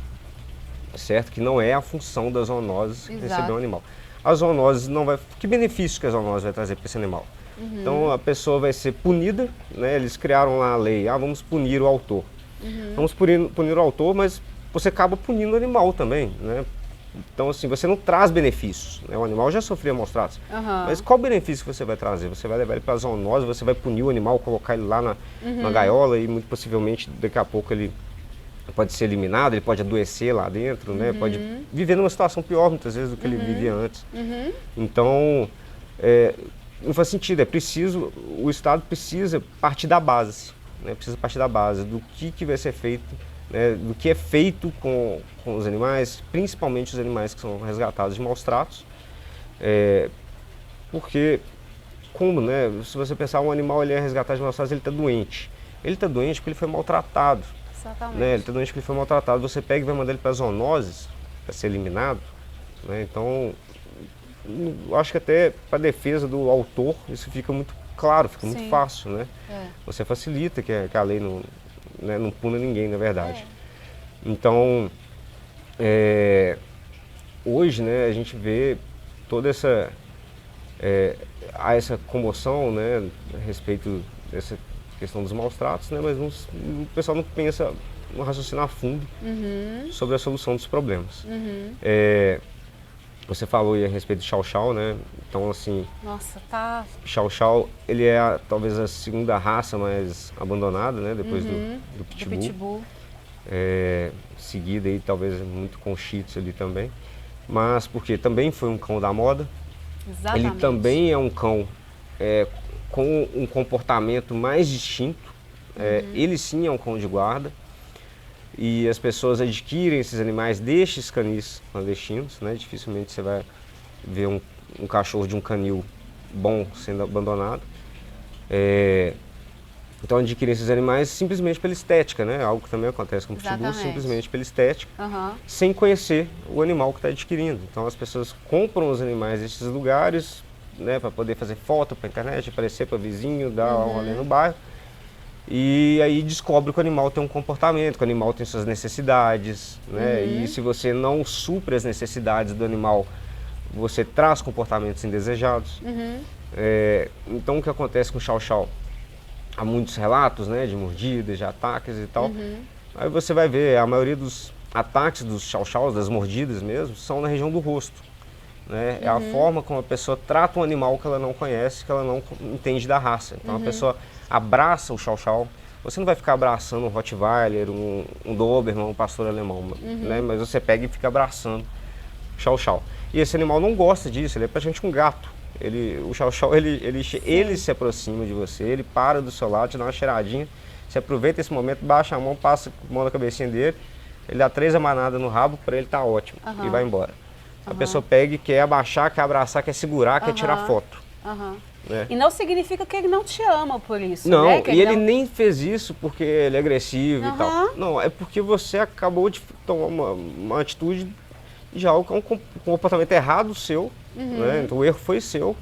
Certo? Que não é a função das zoonoses receber um animal. A zoonose não vai... Que benefício que a zoonose vai trazer para esse animal? Então a pessoa vai ser punida, né? Eles criaram lá a lei, vamos punir o autor. Vamos punir o autor, mas você acaba punindo o animal também, né? Então, assim, você não traz benefícios, né? O animal já sofria maus tratos. Mas qual benefício que você vai trazer? Você vai levar ele para a zoonose, você vai punir o animal, colocar ele lá na gaiola e muito possivelmente daqui a pouco ele pode ser eliminado, ele pode adoecer lá dentro, né? Pode viver numa situação pior muitas vezes do que ele vivia antes. Então, não faz sentido, o Estado precisa partir da base, né? Precisa partir da base do que vai ser feito, né? Do que é feito com os animais, principalmente os animais que são resgatados de maus tratos, porque, né? Se você pensar, um animal ele é resgatado de maus tratos, ele está doente. Ele está doente porque ele foi maltratado. Né? Ele está doente porque ele foi maltratado. Você pega e vai mandar ele para zoonoses, para ser eliminado. Né? Então, eu acho que até para a defesa do autor, isso fica muito claro, fica muito fácil. Né? Você facilita que a lei não puna ninguém, na verdade. Então, hoje, né, a gente vê toda essa comoção, né, a respeito dessa questão dos maus tratos, né, mas o pessoal não pensa, não raciocina a fundo sobre a solução dos problemas. Você falou aí a respeito do chau-chau, né? Então, assim... Nossa, tá... Chau-chau, ele é talvez a segunda raça mais abandonada, né? Depois do pitbull. Do pitbull. Seguida aí, talvez, muito com shih tzu ali também. Mas porque também foi um cão da moda. Exatamente. Ele também é um cão com um comportamento mais distinto. Ele sim é um cão de guarda. e as pessoas adquirem esses animais destes canis clandestinos, né? Dificilmente você vai ver um cachorro de um canil bom sendo abandonado. Então adquirem esses animais simplesmente pela estética, né? Algo que também acontece com o pitbull, simplesmente pela estética, sem conhecer o animal que está adquirindo. Então as pessoas compram os animais desses lugares, né, para poder fazer foto para a internet, aparecer para o vizinho, dar um rolê no bairro. E aí descobre que o animal tem um comportamento, que o animal tem suas necessidades, né? E se você não supre as necessidades do animal, você traz comportamentos indesejados. Então o que acontece com o chow-chow? Há muitos relatos, né, de mordidas, de ataques e tal. Aí você vai ver, a maioria dos ataques dos chow-chows, das mordidas mesmo, são na região do rosto. Né? É a forma como a pessoa trata um animal que ela não conhece, que ela não entende da raça. Então a pessoa abraça o chow-chow. Você não vai ficar abraçando um Rottweiler, um Doberman, um pastor alemão, né? Mas você pega e fica abraçando o chow-chow. E esse animal não gosta disso, ele é praticamente um gato. O chow-chow, ele se aproxima de você, ele para do seu lado, te dá uma cheiradinha, você aproveita esse momento, baixa a mão, passa a mão na cabecinha dele, ele dá 3 amanadas no rabo, para ele tá ótimo, e vai embora. A pessoa pega e quer abaixar, quer abraçar, quer segurar, quer tirar foto. Né? E não significa que ele não te ama por isso, não, né? E ele nem fez isso porque ele é agressivo e tal. Não, é porque você acabou de tomar uma atitude de algo que é um comportamento errado seu, né? Então o erro foi seu.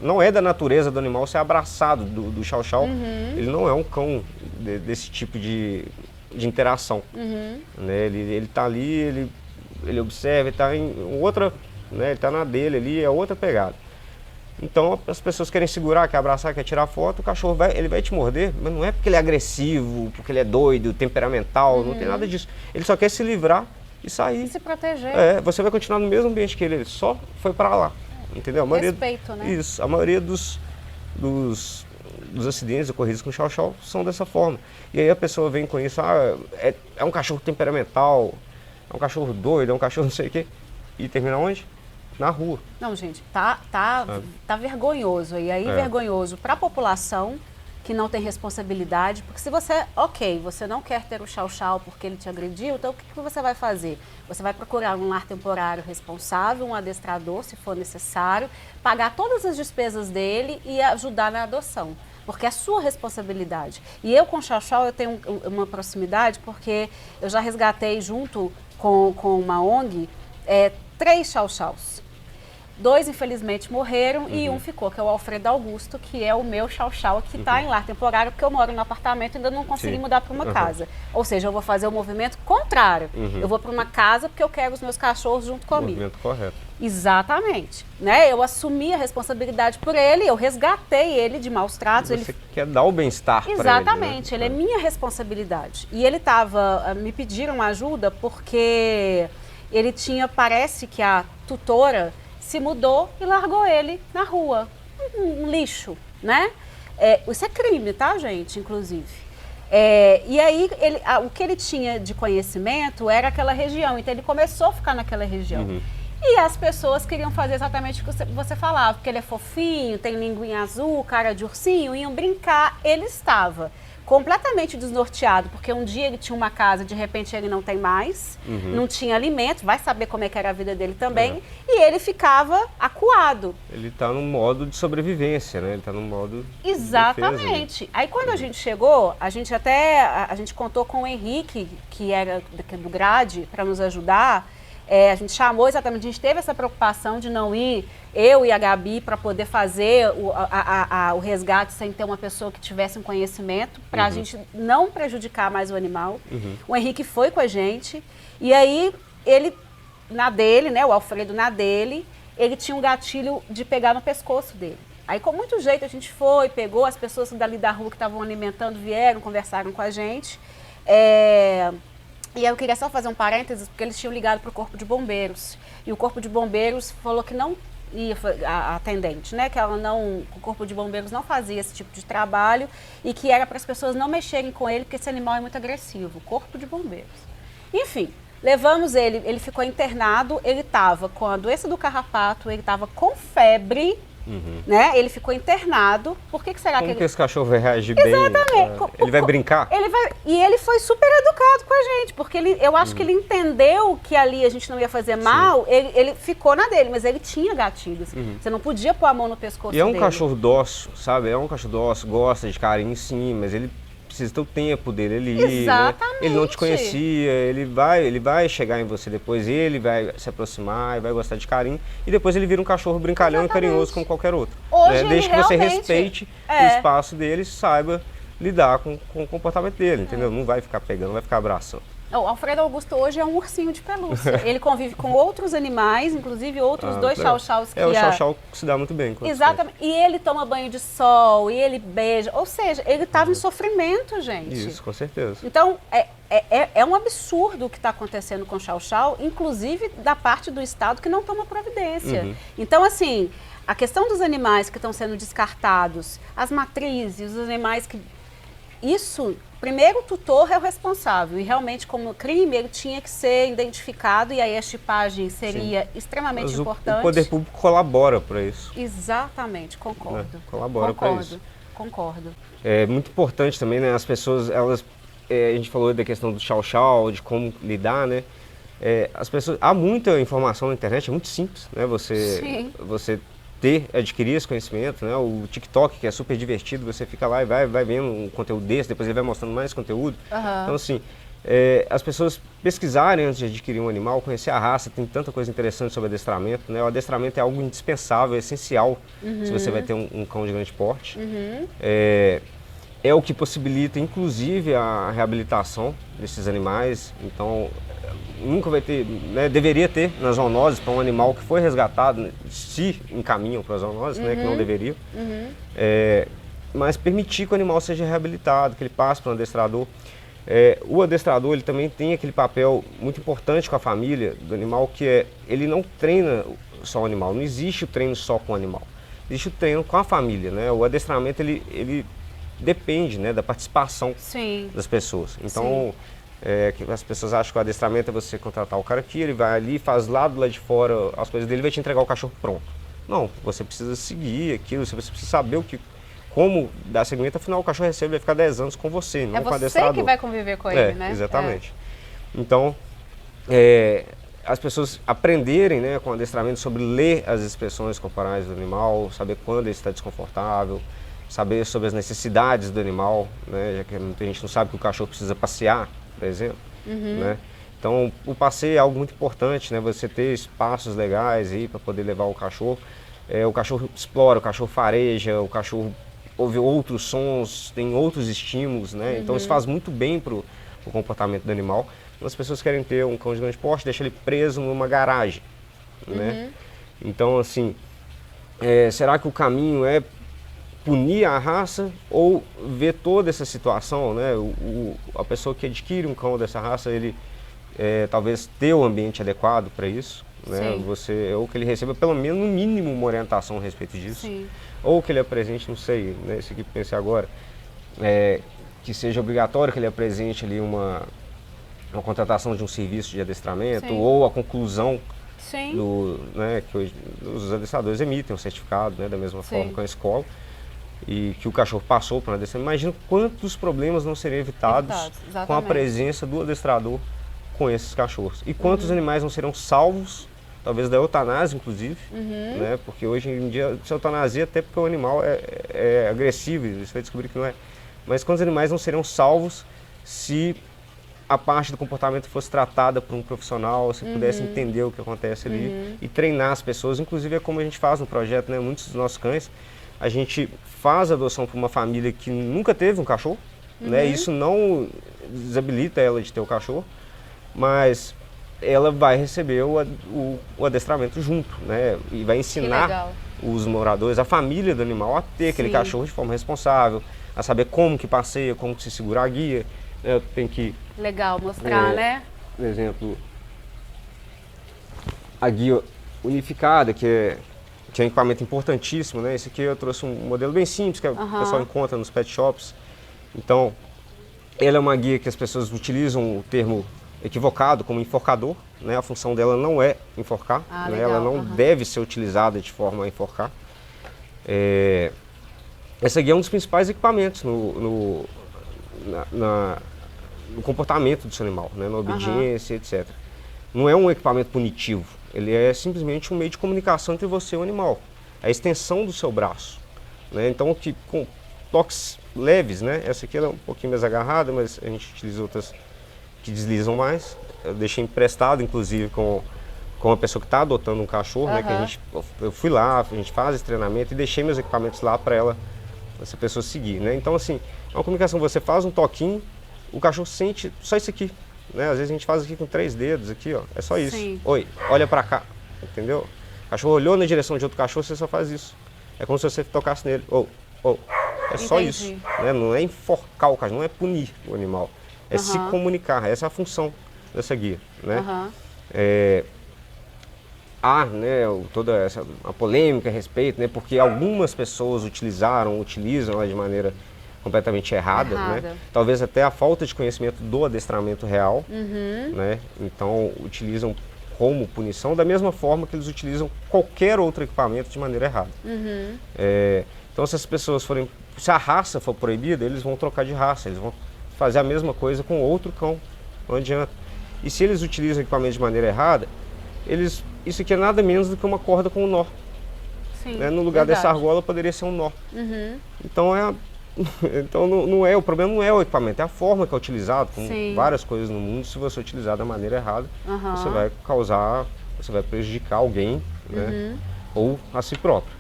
Não é da natureza do animal ser abraçado do chow-chow. Ele não é um cão desse tipo de interação. Né? Ele tá ali, ele observa, ele tá em outra, né? Ele tá na dele ali, é outra pegada. Então as pessoas querem segurar, quer abraçar, quer tirar foto, o cachorro ele vai te morder, mas não é porque ele é agressivo, porque ele é doido, temperamental, não tem nada disso. Ele só quer se livrar e sair. E se proteger. Você vai continuar no mesmo ambiente que ele só foi para lá, entendeu? A maioria, respeito, né? Isso, a maioria dos acidentes ocorridos com o chow-chow são dessa forma. E aí a pessoa vem com isso, é um cachorro temperamental, é um cachorro doido, é um cachorro não sei o quê, e termina onde? Na rua. Não, gente, tá vergonhoso. E aí, vergonhoso para a população que não tem responsabilidade, porque se você, você não quer ter o chow-chow porque ele te agrediu, então o que você vai fazer? Você vai procurar um lar temporário responsável, um adestrador, se for necessário, pagar todas as despesas dele e ajudar na adoção, porque é sua responsabilidade. E eu com o chow-chow eu tenho uma proximidade, porque eu já resgatei junto com uma ONG 3 chow-chows. 2, infelizmente, morreram e um ficou, que é o Alfredo Augusto, que é o meu chow-chow, que está em lar temporário, porque eu moro no apartamento e ainda não consegui mudar para uma casa. Ou seja, eu vou fazer o movimento contrário. Eu vou para uma casa porque eu quero os meus cachorros junto comigo. O movimento correto. Exatamente. Né? Eu assumi a responsabilidade por ele, eu resgatei ele de maus tratos. Você quer dar o bem-estar para ele. Exatamente, ele é minha responsabilidade. E ele me pediram ajuda porque ele tinha, parece que a tutora se mudou e largou ele na rua, um lixo, né? Isso é crime, tá, gente, inclusive. E aí, o que ele tinha de conhecimento era aquela região, então ele começou a ficar naquela região. E as pessoas queriam fazer exatamente o que você falava, porque ele é fofinho, tem linguinha azul, cara de ursinho, iam brincar. Ele estava completamente desnorteado, porque um dia ele tinha uma casa, de repente ele não tem mais, não tinha alimento, vai saber como é que era a vida dele também, e ele ficava acuado. Ele está num modo de sobrevivência, né? Ele está num modo Exatamente. de defesa, né? Aí quando a gente chegou, a gente contou com o Henrique, que era do Grade, para nos ajudar. A gente chamou exatamente, a gente teve essa preocupação de não ir, eu e a Gabi, para poder fazer o resgate sem ter uma pessoa que tivesse um conhecimento, para a gente não prejudicar mais o animal. O Henrique foi com a gente, e aí ele, na dele, né, o Alfredo na dele, ele tinha um gatilho de pegar no pescoço dele. Aí com muito jeito a gente foi, pegou, as pessoas dali da rua que estavam alimentando vieram, conversaram com a gente. E eu queria só fazer um parênteses, porque eles tinham ligado para o Corpo de Bombeiros. E o Corpo de Bombeiros falou que não ia, a atendente, né? Que o Corpo de Bombeiros não fazia esse tipo de trabalho e que era para as pessoas não mexerem com ele, porque esse animal é muito agressivo. Corpo de Bombeiros. Enfim, levamos ele ficou internado, ele estava com a doença do carrapato, ele estava com febre, né? Ele ficou internado. Por que será Como que que esse cachorro vai reagir bem? Exatamente. Ele vai brincar? E ele foi super educado com a gente, porque eu acho que ele entendeu que ali a gente não ia fazer mal, ele ficou na dele, mas ele tinha gatilhos. Você não podia pôr a mão no pescoço E é um dele. cachorro dócil, sabe? É um cachorro dócil, gosta de carinho, sim, mas ele precisa ter o tempo dele ali, Exatamente. né? Ele não te conhecia, ele vai chegar em você depois, ele vai se aproximar, vai gostar de carinho, e depois ele vira um cachorro brincalhão e carinhoso como qualquer outro. Hoje né? Desde que você respeite o É. espaço dele e saiba lidar com o comportamento dele, entendeu? Não vai ficar pegando, não vai ficar abraçando. O Alfredo Augusto hoje é um ursinho de pelúcia. Ele convive com outros animais, inclusive outros dois chow-chows que o chow-chow se dá muito bem. Exatamente. E ele toma banho de sol, e ele beija. Ou seja, ele estava em sofrimento, gente. Isso, com certeza. Então, é um absurdo o que está acontecendo com o chow-chow, inclusive da parte do Estado que não toma providência. Então, assim, a questão dos animais que estão sendo descartados, as matrizes, os animais que... Isso, primeiro o tutor é o responsável e realmente como crime ele tinha que ser identificado e aí a chipagem seria extremamente Mas importante. O poder público colabora para isso. Exatamente, concordo. Né? Colabora para isso. Concordo. É muito importante também, né? As pessoas, elas, a gente falou da questão do chow-chow, de como lidar, né? As pessoas, há muita informação na internet, é muito simples, né? Você adquirir esse conhecimento, né? O TikTok, que é super divertido, você fica lá e vai vendo um conteúdo desse, depois ele vai mostrando mais conteúdo. Então, assim, as pessoas pesquisarem antes de adquirir um animal, conhecer a raça, tem tanta coisa interessante sobre adestramento, né? O adestramento é algo indispensável, é essencial se você vai ter um cão de grande porte. É o que possibilita, inclusive, a reabilitação desses animais. Então, nunca vai ter, né, deveria ter nas zoonoses para um animal que foi resgatado, né, se encaminham para as zoonoses, né, que não deveriam, mas permitir que o animal seja reabilitado, que ele passe para um adestrador. O adestrador ele também tem aquele papel muito importante com a família do animal, que ele não treina só o animal, não existe o treino só com o animal, existe o treino com a família, né? O adestramento ele depende, né, da participação das pessoas. Então, que as pessoas acham que o adestramento é você contratar o cara aqui, ele vai ali, faz lá do lado de fora as coisas dele e vai te entregar o cachorro pronto. Não, você precisa seguir aquilo, você precisa saber como dar seguimento, afinal o cachorro recebe, vai ficar 10 anos com você, não com o adestrador. É você que vai conviver com ele, né? Exatamente. Então, as pessoas aprenderem, né, com o adestramento sobre ler as expressões corporais do animal, saber quando ele está desconfortável, saber sobre as necessidades do animal, né, já que muita gente não sabe que o cachorro precisa passear, por exemplo, né? Então, o passeio é algo muito importante, né? Você ter espaços legais aí para poder levar o cachorro. O cachorro explora, o cachorro fareja, o cachorro ouve outros sons, tem outros estímulos, né? Então, isso faz muito bem para o comportamento do animal. As pessoas querem ter um cão de grande porte, deixa ele preso numa garagem, né? Então, assim, será que o caminho é punir a raça ou ver toda essa situação, né? A pessoa que adquire um cão dessa raça, ele talvez ter o ambiente adequado para isso, né? Ou que ele receba pelo menos no mínimo uma orientação a respeito disso, ou que ele apresente, não sei, né? Isso aqui que pensei agora, que seja obrigatório que ele apresente ali uma contratação de um serviço de adestramento ou a conclusão né, que hoje os adestradores emitem um certificado, né, da mesma forma que a escola, e que o cachorro passou para o adestramento. Imagina quantos problemas não seriam evitados com a presença do adestrador com esses cachorros. E quantos animais não serão salvos, talvez da eutanásia, inclusive, né? Porque hoje em dia se eutanasia até porque o animal é agressivo, você vai descobrir que não é. Mas quantos animais não serão salvos se a parte do comportamento fosse tratada por um profissional, se pudesse entender o que acontece ali e treinar as pessoas. Inclusive é como a gente faz no projeto, né? Muitos dos nossos cães, a gente faz a adoção para uma família que nunca teve um cachorro, né? Isso não desabilita ela de ter o cachorro, mas ela vai receber o adestramento junto, né? E vai ensinar os moradores, a família do animal, a ter aquele cachorro de forma responsável, a saber como que passeia, como que se segura a guia. Tem que... Legal, mostrar, né? Por exemplo, a guia unificada, que é um equipamento importantíssimo, né? Esse aqui eu trouxe um modelo bem simples, que o pessoal encontra nos pet shops. Então, ela é uma guia que as pessoas utilizam o termo equivocado como enforcador, né? A função dela não é enforcar, né? Ela não deve ser utilizada de forma a enforcar. Essa guia é um dos principais equipamentos no comportamento do seu animal, né? Na obediência, etc. Não é um equipamento punitivo, ele é simplesmente um meio de comunicação entre você e o animal. É a extensão do seu braço, né? Então, com toques leves, né? Essa aqui ela é um pouquinho mais agarrada, mas a gente utiliza outras que deslizam mais. Eu deixei emprestado, inclusive, com uma pessoa que está adotando um cachorro, né? Eu fui lá, a gente faz esse treinamento e deixei meus equipamentos lá para essa pessoa seguir, né? Então, assim, é uma comunicação, você faz um toquinho, o cachorro sente só isso aqui, né? Às vezes a gente faz aqui com 3 dedos, aqui, ó, é só isso. Sim. Oi, olha para cá, entendeu? O cachorro olhou na direção de outro cachorro, você só faz isso. É como se você tocasse nele, é só isso, né? Não é enforcar o cachorro, não é punir o animal, é se comunicar, essa é a função dessa guia, né? Há, né, toda a polêmica a respeito, né, porque algumas pessoas utilizam ela de maneira completamente errada. Né? Talvez até a falta de conhecimento do adestramento real, né? Então utilizam como punição da mesma forma que eles utilizam qualquer outro equipamento de maneira errada. Então se as pessoas se a raça for proibida, eles vão trocar de raça, eles vão fazer a mesma coisa com outro cão, não adianta. E se eles utilizam o equipamento de maneira errada, isso aqui é nada menos do que uma corda com um nó. Sim, né? No lugar dessa argola poderia ser um nó. Então, o problema não é o equipamento, é a forma que é utilizado, como várias coisas no mundo. Se você utilizar da maneira errada, você vai prejudicar alguém, né? Ou a si próprio.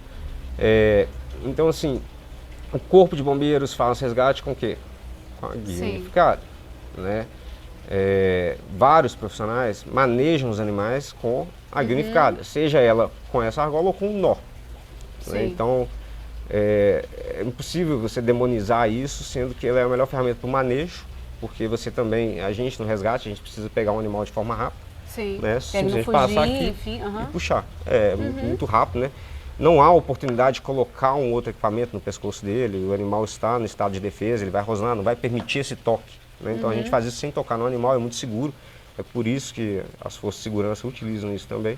Então, assim, o corpo de bombeiros faz resgate com o quê? Com a guia unificada, né? Vários profissionais manejam os animais com a guia unificada, seja ela com essa argola ou com um nó. Né? Então, é impossível você demonizar isso, sendo que ela é a melhor ferramenta para o manejo, porque a gente no resgate, a gente precisa pegar um animal de forma rápida, né? Simplesmente passar aqui e puxar. Muito rápido, né? Não há oportunidade de colocar um outro equipamento no pescoço dele, o animal está no estado de defesa, ele vai rosnar, não vai permitir esse toque. Né? Então a gente faz isso sem tocar no animal, é muito seguro. É por isso que as forças de segurança utilizam isso também.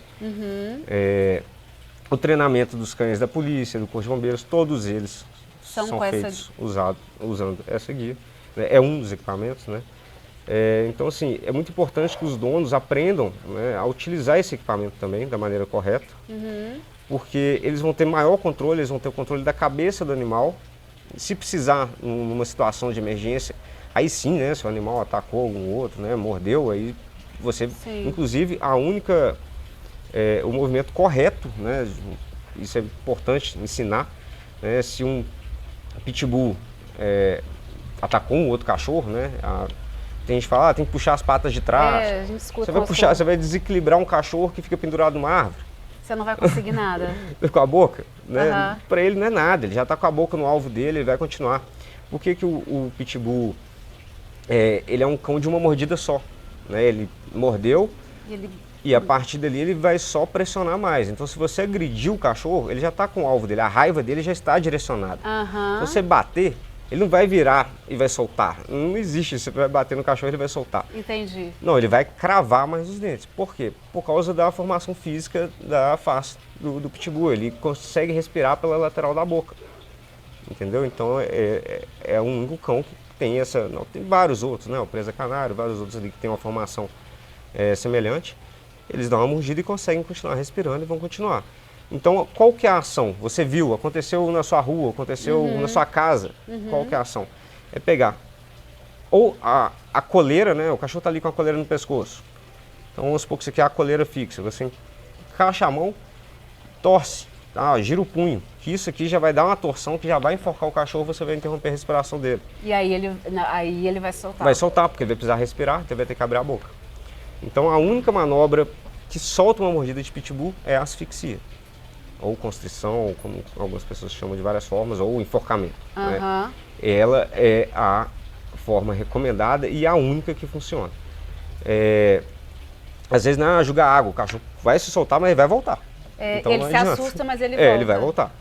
O treinamento dos cães da polícia, do Corpo de Bombeiros, todos eles são feitos usando essa guia. Né? É um dos equipamentos, né? Então, assim, é muito importante que os donos aprendam, né, a utilizar esse equipamento também da maneira correta, porque eles vão ter maior controle, eles vão ter o controle da cabeça do animal. Se precisar, numa situação de emergência, aí sim, né, se o animal atacou algum outro, né, mordeu, aí você, inclusive, o movimento correto, né, isso é importante ensinar, né, se um pitbull atacou um outro cachorro, né, tem gente que fala, tem que puxar as patas de trás, a gente escuta você vai desequilibrar um cachorro que fica pendurado numa árvore. Você não vai conseguir nada. Com a boca, né, para ele não é nada, ele já está com a boca no alvo dele, ele vai continuar. Por que o pitbull ele é um cão de uma mordida só, né? Ele mordeu e a partir dali ele vai só pressionar mais. Então se você agredir o cachorro, ele já está com o alvo dele, a raiva dele já está direcionada. Se você bater, ele não vai virar e vai soltar. Não existe, você vai bater no cachorro e ele vai soltar. Entendi. Não, ele vai cravar mais os dentes. Por quê? Por causa da formação física da face do pitbull. Ele consegue respirar pela lateral da boca. Entendeu? Então é o único cão que tem essa... Não, tem vários outros, né? O presa canário, vários outros ali que tem uma formação semelhante. Eles dão uma mordida e conseguem continuar respirando e vão continuar. Então, qual que é a ação? Você viu, aconteceu na sua rua, aconteceu na sua casa. Qual que é a ação? É pegar ou a coleira, né? O cachorro está ali com a coleira no pescoço. Então, vamos supor que você quer a coleira fixa. Você encaixa a mão, torce, tá? Gira o punho. Que isso aqui já vai dar uma torção que já vai enforcar o cachorro, você vai interromper a respiração dele. E aí ele vai soltar? Vai soltar, porque ele vai precisar respirar, então ele vai ter que abrir a boca. Então, a única manobra que solta uma mordida de pitbull é a asfixia. Ou constrição, como algumas pessoas chamam de várias formas, ou enforcamento. Né? Ela é a forma recomendada e a única que funciona. Às vezes não é jogar água, o cachorro vai se soltar, mas ele vai voltar. Então, ele se assusta, mas ele volta. Ele vai voltar.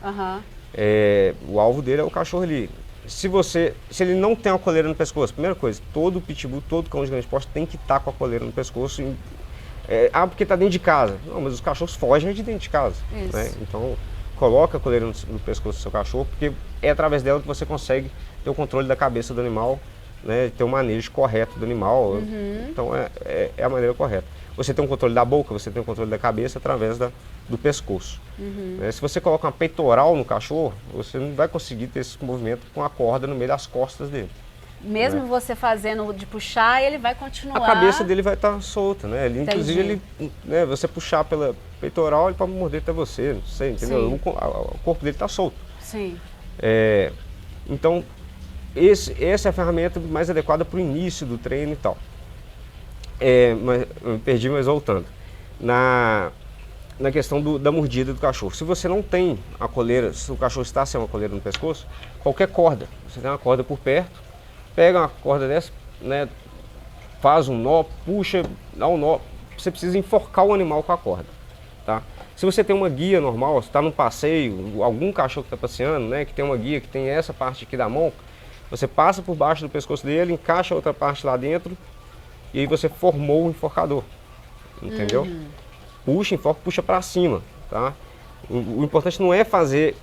O alvo dele é o cachorro ali. Se ele não tem uma coleira no pescoço, primeira coisa, todo pitbull, todo cão de grande porte tem que estar com a coleira no pescoço. Porque está dentro de casa. Não, mas os cachorros fogem de dentro de casa. Né? Então, coloca a coleira no pescoço do seu cachorro, porque é através dela que você consegue ter o controle da cabeça do animal, né, ter o manejo correto do animal. Então é a maneira correta. Você tem um controle da boca, você tem um controle da cabeça através do pescoço. Se você coloca uma peitoral no cachorro, você não vai conseguir ter esse movimento com a corda no meio das costas dele. Mesmo você fazendo de puxar, ele vai continuar... A cabeça dele vai estar solta, né? Inclusive, né, você puxar pela peitoral, ele pode morder até você, não sei, entendeu? O corpo dele está solto. Sim. Então, essa é a ferramenta mais adequada para o início do treino e tal. Mas, eu me perdi, mas voltando. Na questão da mordida do cachorro. Se você não tem a coleira, se o cachorro está sem uma coleira no pescoço, qualquer corda, você tem uma corda por perto, pega uma corda dessa, né, faz um nó, puxa, dá um nó. Você precisa enforcar o animal com a corda, tá? Se você tem uma guia normal, você está num passeio, algum cachorro que está passeando, né, que tem uma guia que tem essa parte aqui da mão, você passa por baixo do pescoço dele, encaixa a outra parte lá dentro e aí você formou o enforcador, entendeu? Puxa, enforca, puxa para cima, tá? O importante não é fazer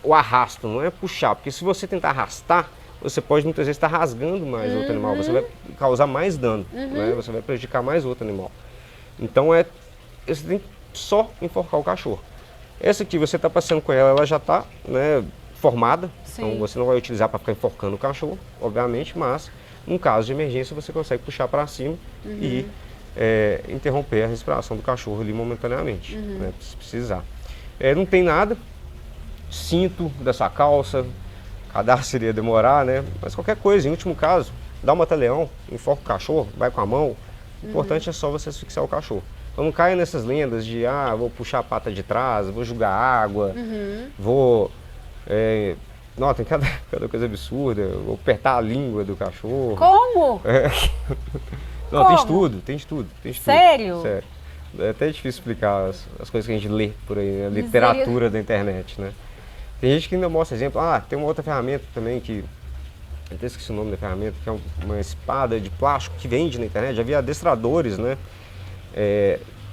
o arrasto, não é puxar, porque se você tentar arrastar, você pode muitas vezes estar rasgando mais outro animal, você vai causar mais dano, né? Você vai prejudicar mais outro animal. Então você tem que só enforcar o cachorro. Essa aqui você está passeando com ela, ela já está, né, formada, então você não vai utilizar para ficar enforcando o cachorro, obviamente, mas num caso de emergência você consegue puxar para cima e interromper a respiração do cachorro ali momentaneamente, né, se precisar. Não tem nada, cinto da sua calça, cadastro iria demorar, né? Mas qualquer coisa, em último caso, dá um mata-leão, enfoca o cachorro, vai com a mão. O importante é só você asfixiar o cachorro. Então não caia nessas lendas de, vou puxar a pata de trás, vou jogar água, vou... não, tem cada coisa absurda, vou apertar a língua do cachorro. Como? Não, Como? tem de tudo. Sério? Sério. É até difícil explicar as coisas que a gente lê por aí, né? Literatura da internet, né? Tem gente que ainda mostra exemplo. Tem uma outra ferramenta também que... Eu até esqueci o nome da ferramenta, que é uma espada de plástico que vende na internet. Já vi adestradores, né?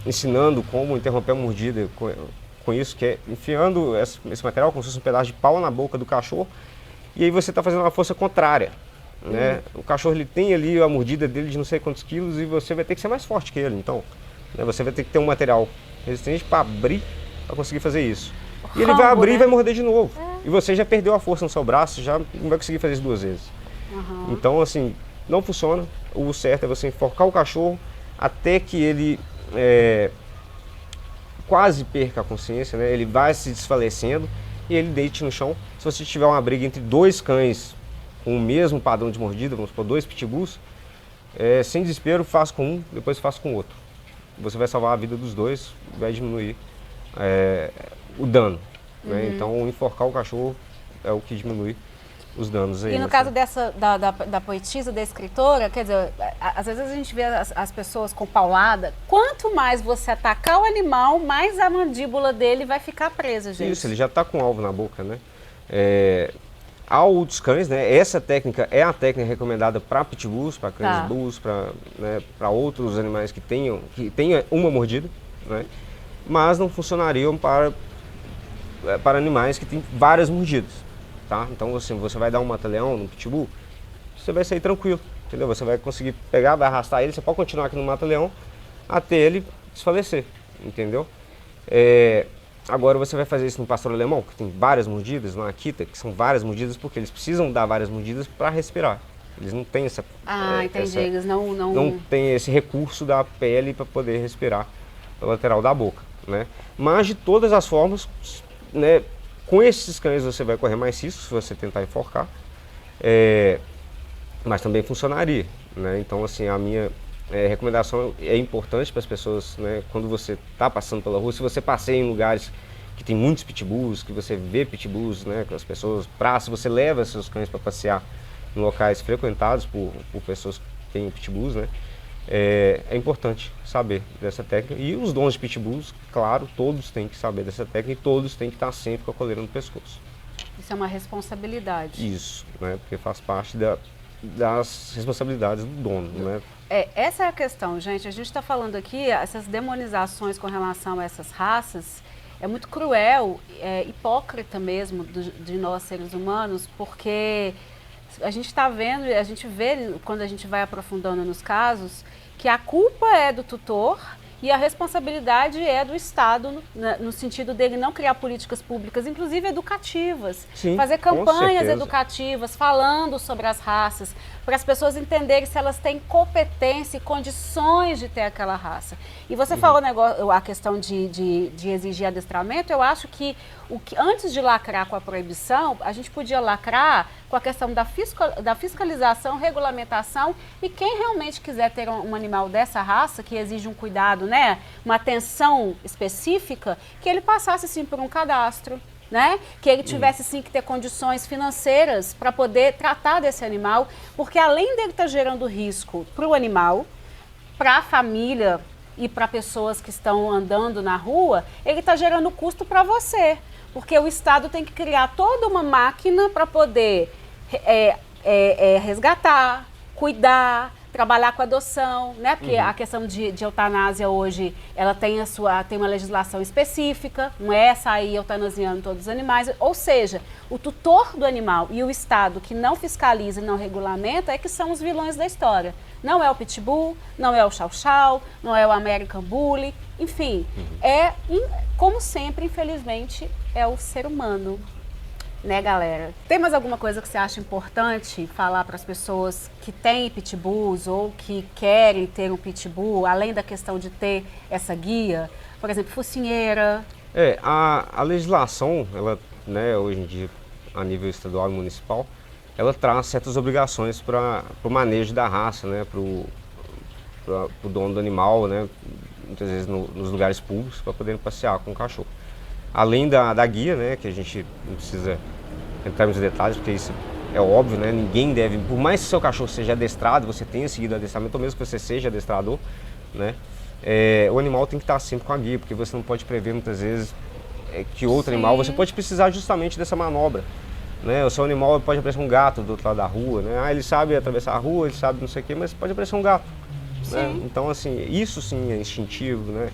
Ensinando como interromper a mordida com isso, que é enfiando esse material como se fosse um pedaço de pau na boca do cachorro. E aí você está fazendo uma força contrária, né? O cachorro ele tem ali a mordida dele de não sei quantos quilos e você vai ter que ser mais forte que ele. Então, né, você vai ter que ter um material resistente para abrir, para conseguir fazer isso. E ele vai abrir, né? E vai morder de novo. E você já perdeu a força no seu braço, já não vai conseguir fazer isso 2 vezes. Então, assim, não funciona. O certo é você enforcar o cachorro até que ele quase perca a consciência, né? Ele vai se desfalecendo e ele deite no chão. Se você tiver uma briga entre 2 cães com o mesmo padrão de mordida, vamos supor 2 pitbulls, sem desespero, faz com um, depois faz com o outro. Você vai salvar a vida dos 2, vai diminuir o dano, né? Então enforcar o cachorro é o que diminui os danos aí. E no caso da poetisa, da escritora, quer dizer, às vezes a gente vê as pessoas com paulada, quanto mais você atacar o animal, mais a mandíbula dele vai ficar presa, gente. Isso, ele já está com o alvo na boca, né? Há outros cães, né? Essa técnica é a técnica recomendada para pitbulls, para cães bulls, para outros animais que tenham uma mordida, né? Mas não funcionariam para animais que têm várias mordidas, tá? Então você vai dar um mata-leão no pitbull, você vai sair tranquilo, entendeu? Você vai conseguir pegar, vai arrastar ele, você pode continuar aqui no mata-leão até ele desfalecer, entendeu? Agora você vai fazer isso no pastor alemão, que tem várias mordidas, no Akita, que são várias mordidas, porque eles precisam dar várias mordidas para respirar. Eles não têm essa... entendi. Eles não tem esse recurso da pele para poder respirar pela lateral da boca, né? Mas de todas as formas, né, com esses cães você vai correr mais risco se você tentar enforcar, mas também funcionaria, né? Então, assim, a minha recomendação é importante para as pessoas, né, quando você está passando pela rua, se você passeia em lugares que tem muitos pitbulls, que você vê pitbulls, né, com as pessoas, se você leva seus cães para passear em locais frequentados por pessoas que têm pitbulls, né, é importante saber dessa técnica. E os donos de pitbulls, claro, todos têm que saber dessa técnica e todos têm que estar sempre com a coleira no pescoço. Isso é uma responsabilidade. Isso, né, porque faz parte das responsabilidades do dono, né? Essa é a questão, gente. A gente está falando aqui, essas demonizações com relação a essas raças, é muito cruel, hipócrita mesmo de nós seres humanos, porque a gente está vendo, a gente vê quando a gente vai aprofundando nos casos, que a culpa é do tutor e a responsabilidade é do Estado, no sentido dele não criar políticas públicas, inclusive educativas. Sim, fazer campanhas certeza. educativas, falando sobre as raças, para as pessoas entenderem se elas têm competência e condições de ter aquela raça. E você falou a questão de exigir adestramento, eu acho que, antes de lacrar com a proibição, a gente podia lacrar com a questão da fiscalização, regulamentação, e quem realmente quiser ter um animal dessa raça, que exige um cuidado, né, uma atenção específica, que ele passasse sim por um cadastro, né? Que ele tivesse sim que ter condições financeiras para poder tratar desse animal, porque além dele estar gerando risco para o animal, para a família e para pessoas que estão andando na rua, ele está gerando custo para você, porque o Estado tem que criar toda uma máquina para poder resgatar, cuidar, trabalhar com adoção, né? Porque a questão de eutanásia hoje, ela tem uma legislação específica, não é sair eutanasiando todos os animais, ou seja, o tutor do animal e o Estado que não fiscaliza e não regulamenta é que são os vilões da história. Não é o Pitbull, não é o Chow Chow, não é o American Bully, enfim, como sempre, infelizmente, é o ser humano. Né, galera? Tem mais alguma coisa que você acha importante falar para as pessoas que têm pitbulls ou que querem ter um pitbull, além da questão de ter essa guia? Por exemplo, focinheira. A legislação, ela, né, hoje em dia, a nível estadual e municipal, ela traz certas obrigações para o manejo da raça, né, para o dono do animal, né, muitas vezes nos lugares públicos, para poderem passear com o cachorro. Além da guia, né, que a gente não precisa entrar nos detalhes, porque isso é óbvio, né, ninguém deve, por mais que seu cachorro seja adestrado, você tenha seguido o adestramento, ou mesmo que você seja adestrador, né, o animal tem que estar sempre com a guia, porque você não pode prever muitas vezes que outro animal, você pode precisar justamente dessa manobra, né, o seu animal pode aparecer um gato do outro lado da rua, né, ele sabe atravessar a rua, ele sabe não sei o que, mas pode aparecer um gato, né, então assim, isso sim é instintivo, né,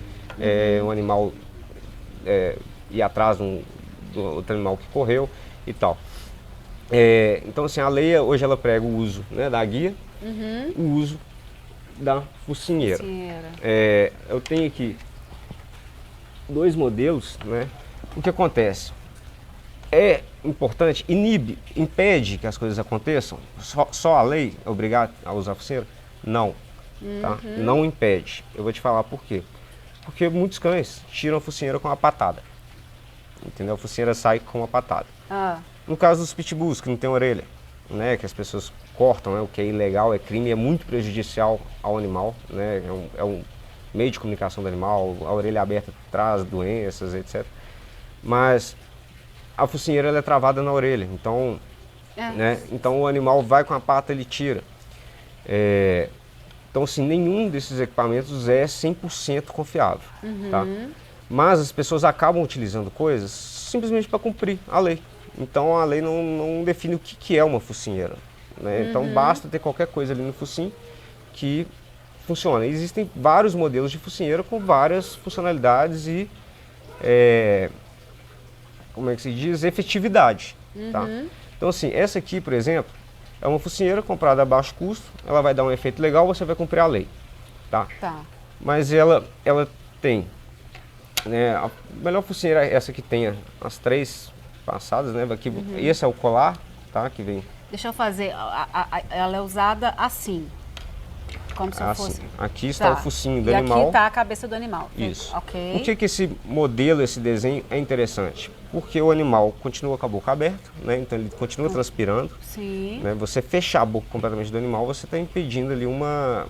um animal ir atrás do outro animal que correu e tal. Então assim, a lei hoje ela prega o uso, né, da guia, o uso da focinheira. Eu tenho aqui 2 modelos, né? O que acontece? É importante, impede que as coisas aconteçam? Só a lei é obrigada a usar a focinheira? Não, tá? Não impede. Eu vou te falar por quê. Porque muitos cães tiram a focinheira com uma patada. Entendeu? A focinheira sai com uma patada. No caso dos pitbulls, que não tem orelha, né, que as pessoas cortam, né, o que é ilegal, é crime, é muito prejudicial ao animal, né, é um meio de comunicação do animal, a orelha aberta traz doenças, etc. Mas a focinheira ela é travada na orelha, então, né, então o animal vai com a pata, ele tira. Então, assim, nenhum desses equipamentos é 100% confiável, tá? Mas as pessoas acabam utilizando coisas simplesmente para cumprir a lei. Então a lei não define o que é uma focinheira, né? Então basta ter qualquer coisa ali no focinho que funciona. Existem vários modelos de focinheira com várias funcionalidades e, como é que se diz, efetividade, tá? Então assim, essa aqui, por exemplo, é uma focinheira comprada a baixo custo, ela vai dar um efeito legal, você vai cumprir a lei, tá? Mas ela tem, né, a melhor focinheira é essa que tem as 3 passadas, né? Aqui, esse é o colar, tá? Que vem. Deixa eu fazer, ela é usada assim, como se fosse. Aqui está o focinho do animal. E aqui está a cabeça do animal. Isso. Ok. Por que esse modelo, esse desenho é interessante? Porque o animal continua com a boca aberta, né? Então ele continua transpirando. Sim. Né? Você fechar a boca completamente do animal, você está impedindo ali uma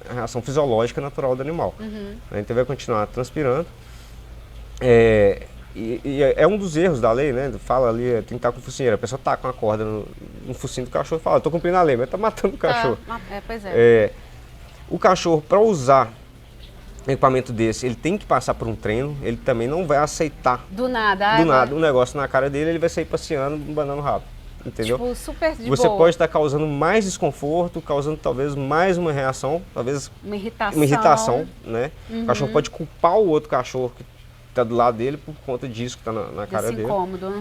reação fisiológica natural do animal. Né? Então vai continuar transpirando. E é um dos erros da lei, né? Fala ali, tem que estar com focinheira. A pessoa tá com a corda no focinho do cachorro e fala, tô cumprindo a lei, mas tá matando o cachorro. Pois é. O cachorro, para usar um equipamento desse, ele tem que passar por um treino, ele também não vai aceitar do nada um negócio na cara dele, ele vai sair passeando, banando o rabo. Entendeu? Tipo, super de Você boa. pode estar causando mais desconforto, causando talvez mais uma reação, talvez uma irritação. Uma irritação, né? O cachorro pode culpar o outro cachorro tá do lado dele por conta disso que tá na cara Desse dele. incômodo.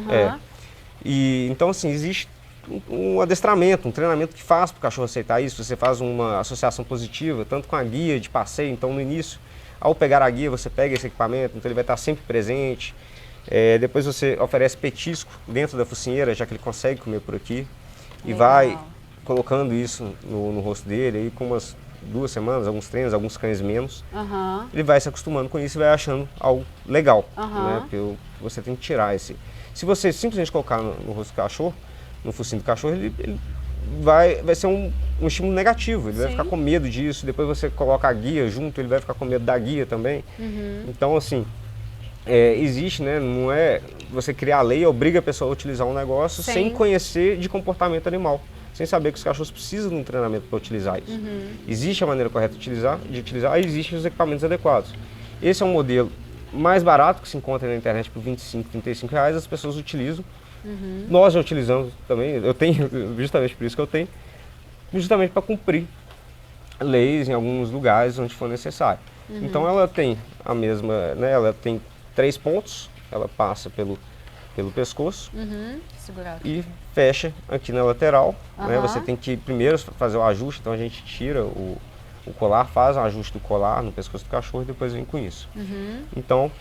E então, assim, existe um adestramento, um treinamento que faz para o cachorro aceitar isso. Você faz uma associação positiva, tanto com a guia de passeio. Então, no início, ao pegar a guia, você pega esse equipamento, então ele vai estar sempre presente. Depois você oferece petisco dentro da focinheira, já que ele consegue comer por aqui. E vai colocando isso no rosto dele, aí com umas 2 semanas, alguns treinos, alguns cães menos. Ele vai se acostumando com isso e vai achando algo legal, né? Porque você tem que tirar esse... Se você simplesmente colocar no rosto do cachorro, no focinho do cachorro, ele vai ser um estímulo negativo, ele vai ficar com medo disso. Depois você coloca a guia junto, ele vai ficar com medo da guia também. Então, assim, existe, né? Não é você criar a lei e obriga a pessoa a utilizar um negócio sem conhecer de comportamento animal, sem saber que os cachorros precisam de um treinamento para utilizar isso. Existe a maneira correta de utilizar, e existem os equipamentos adequados. Esse é um modelo mais barato que se encontra na internet por 25, 35 reais, as pessoas utilizam. Nós já utilizamos também, eu tenho, justamente por isso que eu tenho, justamente para cumprir leis em alguns lugares onde for necessário. Então ela tem a mesma, né, ela tem 3 pontos, ela passa pelo pescoço e fecha aqui na lateral. Né, você tem que primeiro fazer o ajuste, então a gente tira o colar, faz o ajuste do colar no pescoço do cachorro e depois vem com isso. Então,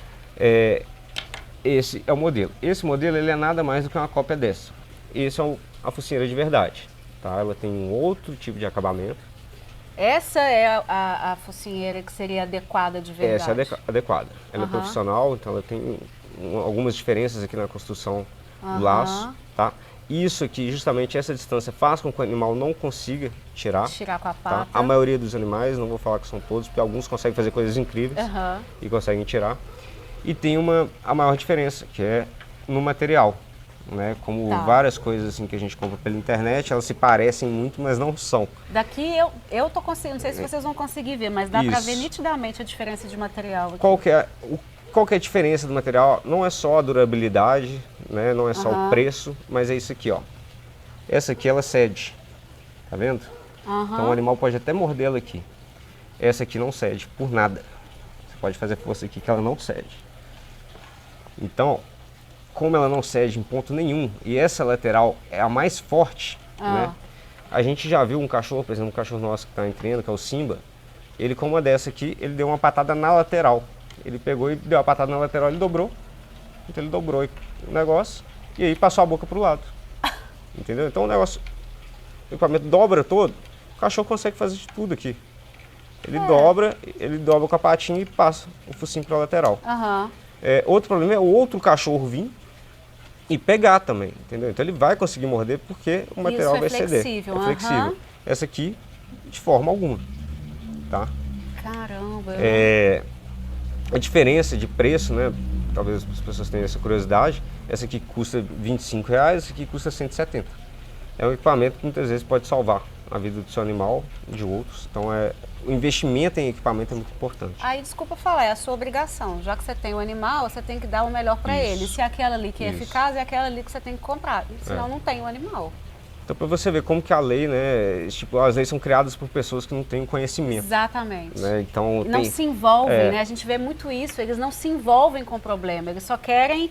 esse é o modelo. Esse modelo ele é nada mais do que uma cópia dessa. Esse é a focinheira de verdade. Tá? Ela tem um outro tipo de acabamento. Essa é a focinheira que seria adequada de verdade? Essa é adequada. Ela é profissional, então ela tem algumas diferenças aqui na construção do laço. Tá? Isso aqui, justamente essa distância, faz com que o animal não consiga tirar. Tirar com a pata. Tá? A maioria dos animais, não vou falar que são todos, porque alguns conseguem fazer coisas incríveis e conseguem tirar. E tem a maior diferença, que é no material. Né? Como várias coisas assim que a gente compra pela internet, elas se parecem muito, mas não são. Daqui eu tô conseguindo, não sei se vocês vão conseguir ver, mas dá para ver nitidamente a diferença de material aqui. Qual que é a diferença do material? Não é só a durabilidade, né? Não é só o preço, mas é isso aqui, ó. Essa aqui ela cede, tá vendo? Então o animal pode até mordê-la aqui. Essa aqui não cede por nada. Você pode fazer força aqui que ela não cede. Então, como ela não cede em ponto nenhum, e essa lateral é a mais forte, né? A gente já viu um cachorro, por exemplo, um cachorro nosso que está em treino, que é o Simba, ele com uma dessa aqui, ele deu uma patada na lateral. Ele pegou e deu a patada na lateral, ele dobrou. Então ele dobrou o negócio e aí passou a boca para o lado. Entendeu? Então o equipamento dobra todo, o cachorro consegue fazer de tudo aqui. Ele dobra com a patinha e passa o focinho para a lateral. Outro problema é o outro cachorro vir e pegar também, entendeu? Então ele vai conseguir morder porque o material vai ceder. É flexível. Essa aqui, de forma alguma, tá? Caramba! A diferença de preço, né? Talvez as pessoas tenham essa curiosidade. Essa aqui custa R$25, essa aqui custa R$170. É um equipamento que muitas vezes pode salvar a vida do seu animal e de outros. Então o investimento em equipamento é muito importante. Aí, desculpa falar, é a sua obrigação. Já que você tem o animal, você tem que dar o melhor para ele. Se é aquela ali que é eficaz, é aquela ali que você tem que comprar. Senão não tem o animal. Então, para você ver como que a lei, né, tipo, as leis são criadas por pessoas que não têm conhecimento. Exatamente. Né? Então, não se envolvem, né? A gente vê muito isso, eles não se envolvem com o problema, eles só querem,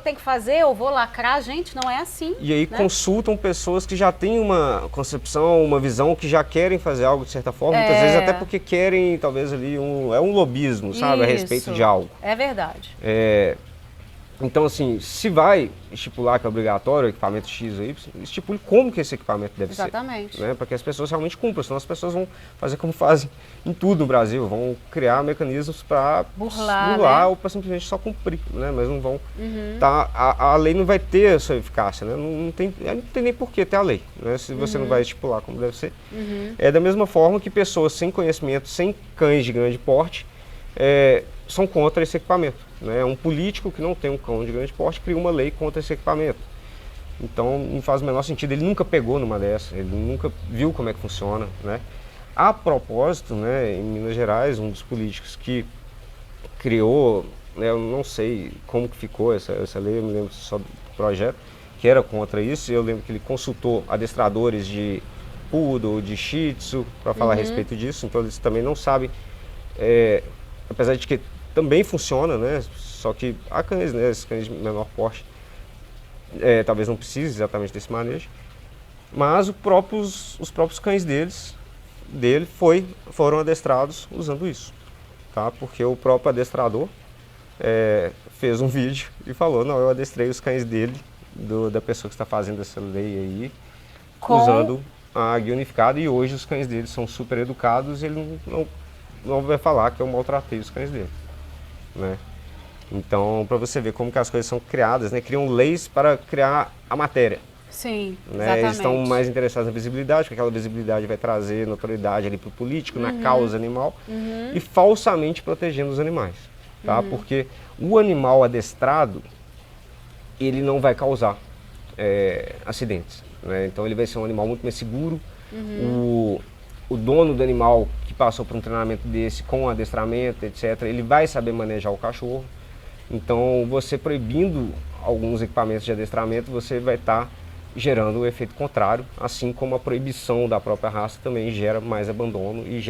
tem que fazer, ou vou lacrar. Gente, não é assim. E aí consultam pessoas que já têm uma concepção, uma visão, que já querem fazer algo de certa forma, muitas vezes até porque querem, talvez ali, um lobismo, sabe, a respeito de algo. É verdade. Então, assim, se vai estipular que é obrigatório o equipamento X ou Y, estipule como que esse equipamento deve ser. Exatamente. Né? Para que as pessoas realmente cumpram, senão as pessoas vão fazer como fazem em tudo no Brasil, vão criar mecanismos para burlar, né? Ou para simplesmente só cumprir, né? Mas não vão... a lei não vai ter a sua eficácia, né? Não tem nem por que ter a lei, né? Se você não vai estipular como deve ser. É da mesma forma que pessoas sem conhecimento, sem cães de grande porte, são contra esse equipamento. Né? Um político que não tem um cão de grande porte cria uma lei contra esse equipamento. Então não faz o menor sentido, ele nunca pegou numa dessas, ele nunca viu como é que funciona. Né? A propósito, né, em Minas Gerais, um dos políticos que criou, né, eu não sei como que ficou essa lei, eu me lembro só do projeto, que era contra isso, e eu lembro que ele consultou adestradores de poodle, de shih tzu, para falar a respeito disso, então eles também não sabem, apesar de que também funciona, né? Só que há cães, né? Esses cães de menor porte, talvez não precise exatamente desse manejo, mas os próprios cães dele foram adestrados usando isso, tá? Porque o próprio adestrador fez um vídeo e falou, não, eu adestrei os cães dele, da pessoa que está fazendo essa lei aí, usando a guia unificada, e hoje os cães dele são super educados e ele não vai falar que eu maltratei os cães dele, né? Então, para você ver como que as coisas são criadas, né? Criam leis para criar a matéria. Sim, Né? exatamente. Eles estão mais interessados na visibilidade, porque aquela visibilidade vai trazer notoriedade ali para o político, na causa animal, e falsamente protegendo os animais, tá? Porque o animal adestrado, ele não vai causar acidentes, né? Então ele vai ser um animal muito mais seguro. O dono do animal que passou por um treinamento desse, com adestramento, etc., ele vai saber manejar o cachorro. Então, você proibindo alguns equipamentos de adestramento, você vai estar gerando o efeito contrário, assim como a proibição da própria raça também gera mais abandono e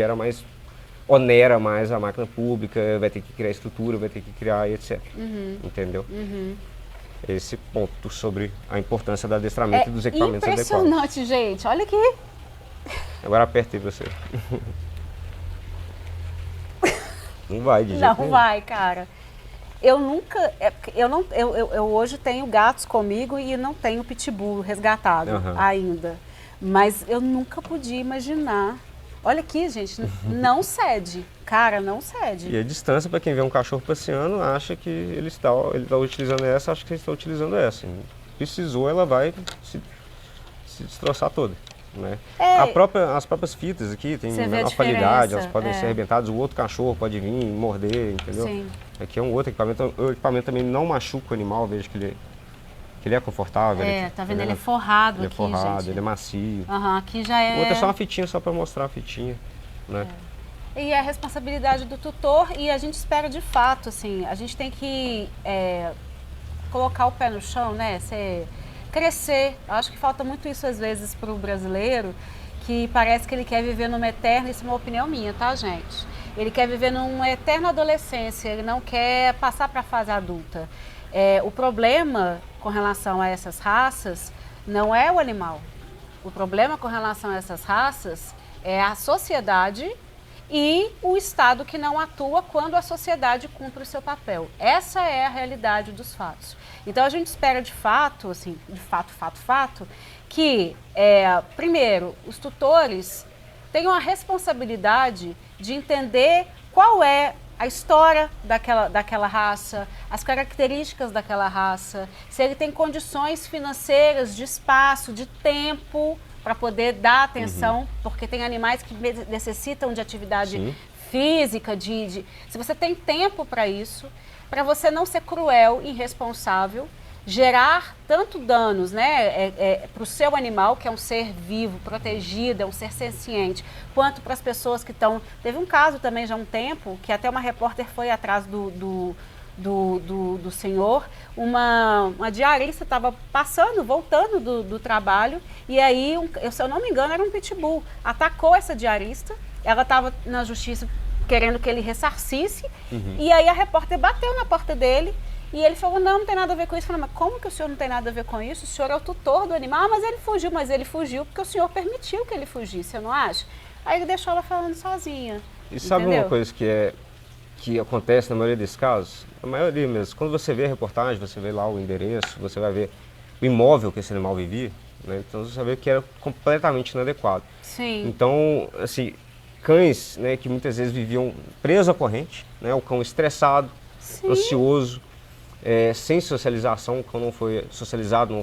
onera mais a máquina pública, vai ter que criar estrutura, vai ter que criar etc. Entendeu? Esse ponto sobre a importância do adestramento e dos equipamentos adequados. Impressionante, gente. Olha aqui. Agora aperta aí você. Não vai, de jeito Não nenhum. vai, cara. Eu nunca, eu hoje tenho gatos comigo e não tenho pitbull resgatado ainda. Mas eu nunca podia imaginar. Olha aqui, gente, não cede. Cara, não cede. E a distância, para quem vê um cachorro passeando, acha que ele está utilizando essa, acha que ele está utilizando essa. Precisou, ela vai se destroçar toda. Né? As próprias fitas aqui tem menor qualidade, elas podem ser arrebentadas, o outro cachorro pode vir morder, entendeu? Sim. Aqui é um outro equipamento, o equipamento também não machuca o animal, veja que ele é confortável. Tá vendo? Ele é forrado aqui, ele é forrado, gente. ele é macio. Aqui já é... O outro é só uma fitinha, só para mostrar a fitinha, né? E é a responsabilidade do tutor e a gente espera de fato, assim, a gente tem que colocar o pé no chão, né? Crescer. Eu acho que falta muito isso às vezes para o brasileiro, que parece que ele quer viver numa eterna, isso é uma opinião minha, tá, gente? Ele quer viver numa eterna adolescência, ele não quer passar para a fase adulta. O problema com relação a essas raças não é o animal. O problema com relação a essas raças é a sociedade e o Estado que não atua quando a sociedade cumpre o seu papel. Essa é a realidade dos fatos. Então a gente espera de fato, assim, que, primeiro, os tutores tenham a responsabilidade de entender qual é a história daquela raça, as características daquela raça, se ele tem condições financeiras, de espaço, de tempo para poder dar atenção, porque tem animais que necessitam de atividade física, se você tem tempo para isso, para você não ser cruel e irresponsável, gerar tanto danos, né, para o seu animal, que é um ser vivo, protegido, é um ser senciente, quanto para as pessoas que estão... Teve um caso também já há um tempo, que até uma repórter foi atrás do senhor, uma diarista estava voltando do trabalho, e aí, se eu não me engano, era um pitbull, atacou essa diarista, ela estava na justiça querendo que ele ressarcisse, e aí a repórter bateu na porta dele, e ele falou, não tem nada a ver com isso. Eu falei, mas como que o senhor não tem nada a ver com isso? O senhor é o tutor do animal. Mas ele fugiu porque o senhor permitiu que ele fugisse, eu não acho? Aí ele deixou ela falando sozinha. E sabe uma coisa que acontece na maioria desses casos? A maioria mesmo. Quando você vê a reportagem, você vê lá o endereço, você vai ver o imóvel que esse animal vivia, né? Então você vai ver que era completamente inadequado. Sim. Então, assim, cães, né, que muitas vezes viviam presos à corrente, né? O cão estressado, ansioso, sem socialização, o cão não foi socializado,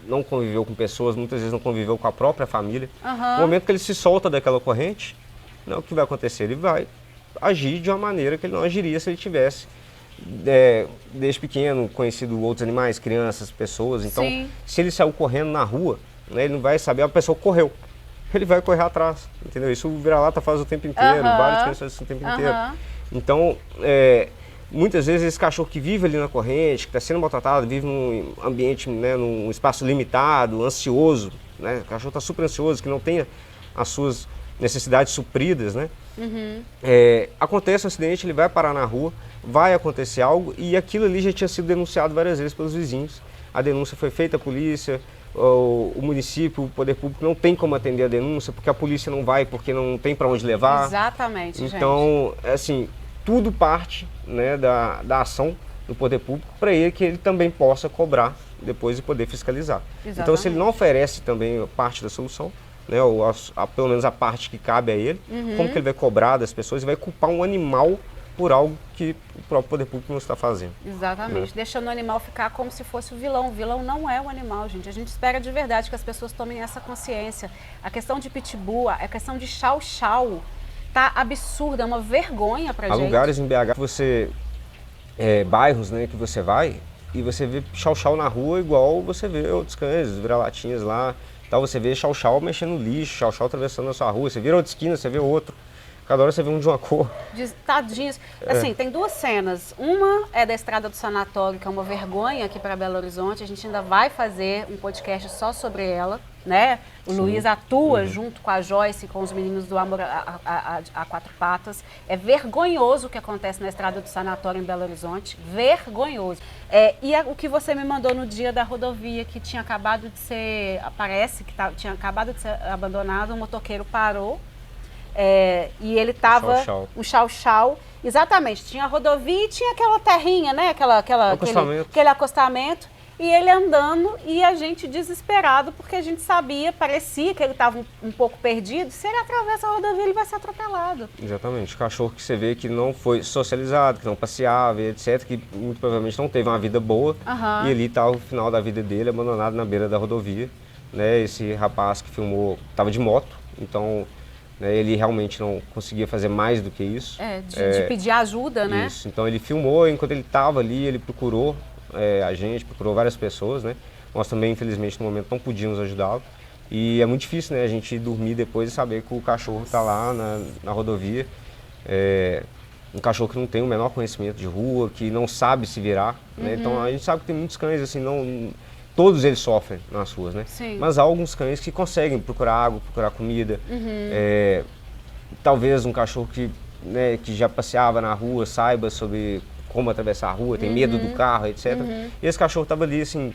não conviveu com pessoas, muitas vezes não conviveu com a própria família. No momento que ele se solta daquela corrente, o que vai acontecer? Ele vai agir de uma maneira que ele não agiria se ele tivesse, desde pequeno, conhecido outros animais, crianças, pessoas. Então, se ele saiu correndo na rua, né, ele não vai saber, a pessoa correu. Ele vai correr atrás, entendeu? Isso o vira-lata faz o tempo inteiro, vários cães fazem isso o tempo inteiro. Então, muitas vezes esse cachorro que vive ali na corrente, que está sendo maltratado, vive num ambiente, né, num espaço limitado, ansioso, né? O cachorro está super ansioso, que não tem as suas necessidades supridas, né? Acontece um acidente, ele vai parar na rua, vai acontecer algo e aquilo ali já tinha sido denunciado várias vezes pelos vizinhos. A denúncia foi feita à polícia, o município, o poder público não tem como atender a denúncia porque a polícia não vai, porque não tem para onde levar. Exatamente, então, assim, tudo parte, né, da ação do poder público para ele que ele também possa cobrar depois e poder fiscalizar. Exatamente. Então, se ele não oferece também parte da solução, né, ou pelo menos a parte que cabe a ele, como que ele vai cobrar das pessoas e vai culpar um animal por algo que o próprio poder público não está fazendo. Exatamente, deixando o animal ficar como se fosse o vilão. O vilão não é o animal, gente. A gente espera de verdade que as pessoas tomem essa consciência. A questão de pitbull, a questão de chau-chau, tá absurda, é uma vergonha pra gente. Há lugares em BH que você, bairros, né, que você vai e você vê chau-chau na rua igual você vê outros cães, vira-latinhas lá, tal, você vê chau-chau mexendo no lixo, chau-chau atravessando a sua rua, você vira outra esquina, você vê outro. Cada hora você vê um de uma cor. Tadinhos. Assim, tem duas cenas. Uma é da Estrada do Sanatório, que é uma vergonha aqui para Belo Horizonte. A gente ainda vai fazer um podcast só sobre ela, né? O Luiz atua junto com a Joyce, com os meninos do Amor a Quatro Patas. É vergonhoso o que acontece na Estrada do Sanatório em Belo Horizonte. Vergonhoso. O que você me mandou no dia da rodovia, que tinha acabado de ser, parece que tinha acabado de ser abandonado, o motoqueiro parou. E ele tava um chau-chau, exatamente, tinha a rodovia e tinha aquela terrinha, né, aquele acostamento, e ele andando e a gente desesperado, porque a gente sabia, parecia que ele estava um pouco perdido, se ele atravessa a rodovia ele vai ser atropelado. Exatamente, o cachorro que você vê que não foi socializado, que não passeava, etc, que muito provavelmente não teve uma vida boa, e ali está o final da vida dele, abandonado na beira da rodovia, né, esse rapaz que filmou estava de moto, então... Ele realmente não conseguia fazer mais do que isso. De pedir ajuda, né? Isso. Então ele filmou, enquanto ele estava ali, ele procurou a gente, procurou várias pessoas, né? Nós também, infelizmente, no momento não podíamos ajudá-lo. E é muito difícil, né? A gente dormir depois e saber que o cachorro está lá na rodovia. Um cachorro que não tem o menor conhecimento de rua, que não sabe se virar. Né? Então a gente sabe que tem muitos cães, assim, não... Todos eles sofrem nas ruas, né? Sim. Mas há alguns cães que conseguem procurar água, procurar comida. Talvez um cachorro que já passeava na rua saiba sobre como atravessar a rua, tem medo do carro, etc. E esse cachorro estava ali, assim,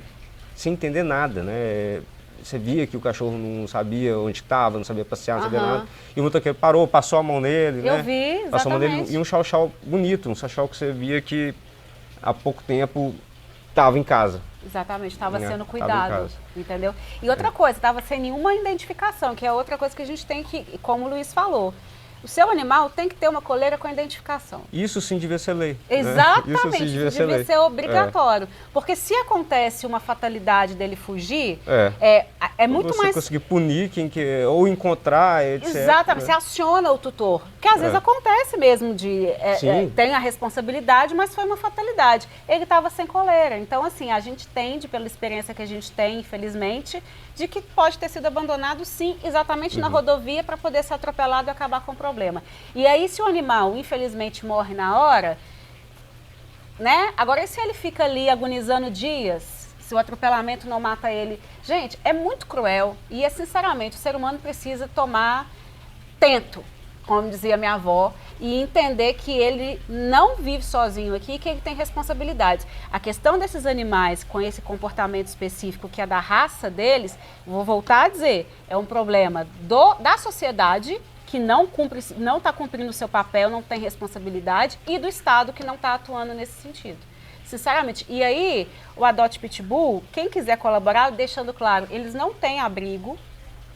sem entender nada, né? Você via que o cachorro não sabia onde estava, não sabia passear, não sabia nada. E o motoqueiro parou, passou a mão nele, Eu vi, exatamente. Passou a mão nele e um chau-chau bonito, um chau-chau que você via que há pouco tempo estava em casa. Exatamente, estava sendo cuidado, entendeu? E outra coisa, estava sem nenhuma identificação, que é outra coisa que a gente tem que, como o Luiz falou, o seu animal tem que ter uma coleira com identificação. Isso sim devia ser lei. Exatamente, Isso sim devia ser ser obrigatório. Porque se acontece uma fatalidade dele fugir, é muito você mais... conseguir punir quem quer, ou encontrar, etc. Exatamente, você aciona o tutor. Que às vezes acontece mesmo de... tem a responsabilidade, mas foi uma fatalidade. Ele estava sem coleira. Então, assim, a gente tende, pela experiência que a gente tem, infelizmente, de que pode ter sido abandonado, sim, exatamente na rodovia para poder ser atropelado e acabar com o problema. E aí, se o animal, infelizmente, morre na hora, né? Agora, e se ele fica ali agonizando dias, se o atropelamento não mata ele? Gente, é muito cruel e, sinceramente, o ser humano precisa tomar tento, como dizia minha avó, e entender que ele não vive sozinho aqui, que ele tem responsabilidades. A questão desses animais com esse comportamento específico, que é da raça deles, vou voltar a dizer, é um problema da sociedade, que não está cumprindo o seu papel, não tem responsabilidade, e do Estado, que não está atuando nesse sentido. Sinceramente. E aí, o Adote Pitbull, quem quiser colaborar, deixando claro, eles não têm abrigo,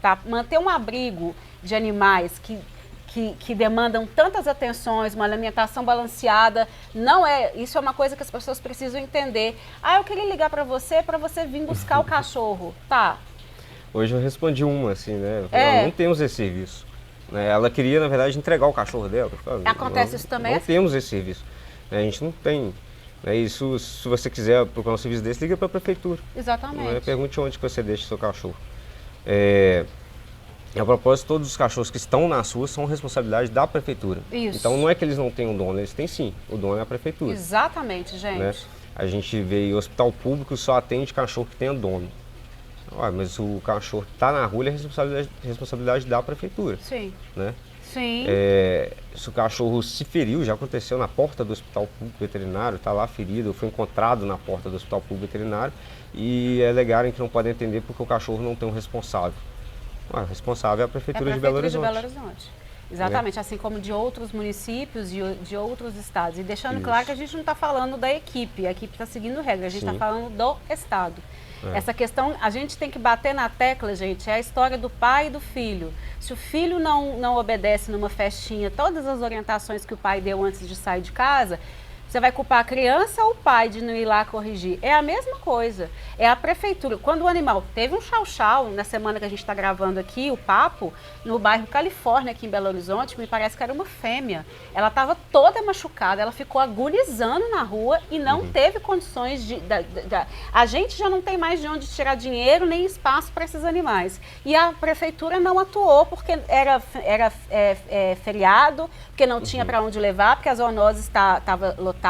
tá? Manter um abrigo de animais que demandam tantas atenções, uma alimentação balanceada, isso é uma coisa que as pessoas precisam entender. Eu queria ligar para você vir buscar o cachorro, tá? Hoje eu respondi uma, assim, né? Nós não temos esse serviço. Né? Ela queria, na verdade, entregar o cachorro dela. Acontece isso também? Não temos esse serviço. A gente não tem. Isso, se você quiser procurar um serviço desse, liga para a prefeitura. Exatamente. Pergunte onde que você deixa o seu cachorro. A propósito, todos os cachorros que estão nas ruas são responsabilidade da prefeitura. Isso. Então não é que eles não tenham dono, eles têm sim. O dono é a prefeitura. Exatamente, gente. Né? A gente vê em hospital público só atende cachorro que tenha dono. Ué, mas o cachorro está na rua, ele é responsabilidade da prefeitura. Sim. Né? Sim. Se o cachorro se feriu, já aconteceu na porta do hospital público veterinário, está lá ferido, foi encontrado na porta do hospital público veterinário e alegarem que não podem atender porque o cachorro não tem um responsável. O responsável é a Prefeitura de Belo Horizonte. Exatamente, assim como de outros municípios e de outros estados. E deixando Isso. claro que a gente não está falando da equipe, a equipe está seguindo regra, a gente está falando do Estado. Essa questão, a gente tem que bater na tecla, gente, é a história do pai e do filho. Se o filho não obedece numa festinha todas as orientações que o pai deu antes de sair de casa, você vai culpar a criança ou o pai de não ir lá corrigir? É a mesma coisa. É a prefeitura. Quando o animal teve um chau-chau, na semana que a gente está gravando aqui, o papo, no bairro Califórnia, aqui em Belo Horizonte, me parece que era uma fêmea. Ela estava toda machucada, ela ficou agonizando na rua e não teve condições de... A gente já não tem mais de onde tirar dinheiro nem espaço para esses animais. E a prefeitura não atuou porque era feriado, porque não tinha para onde levar, porque a zoonose estava lotada.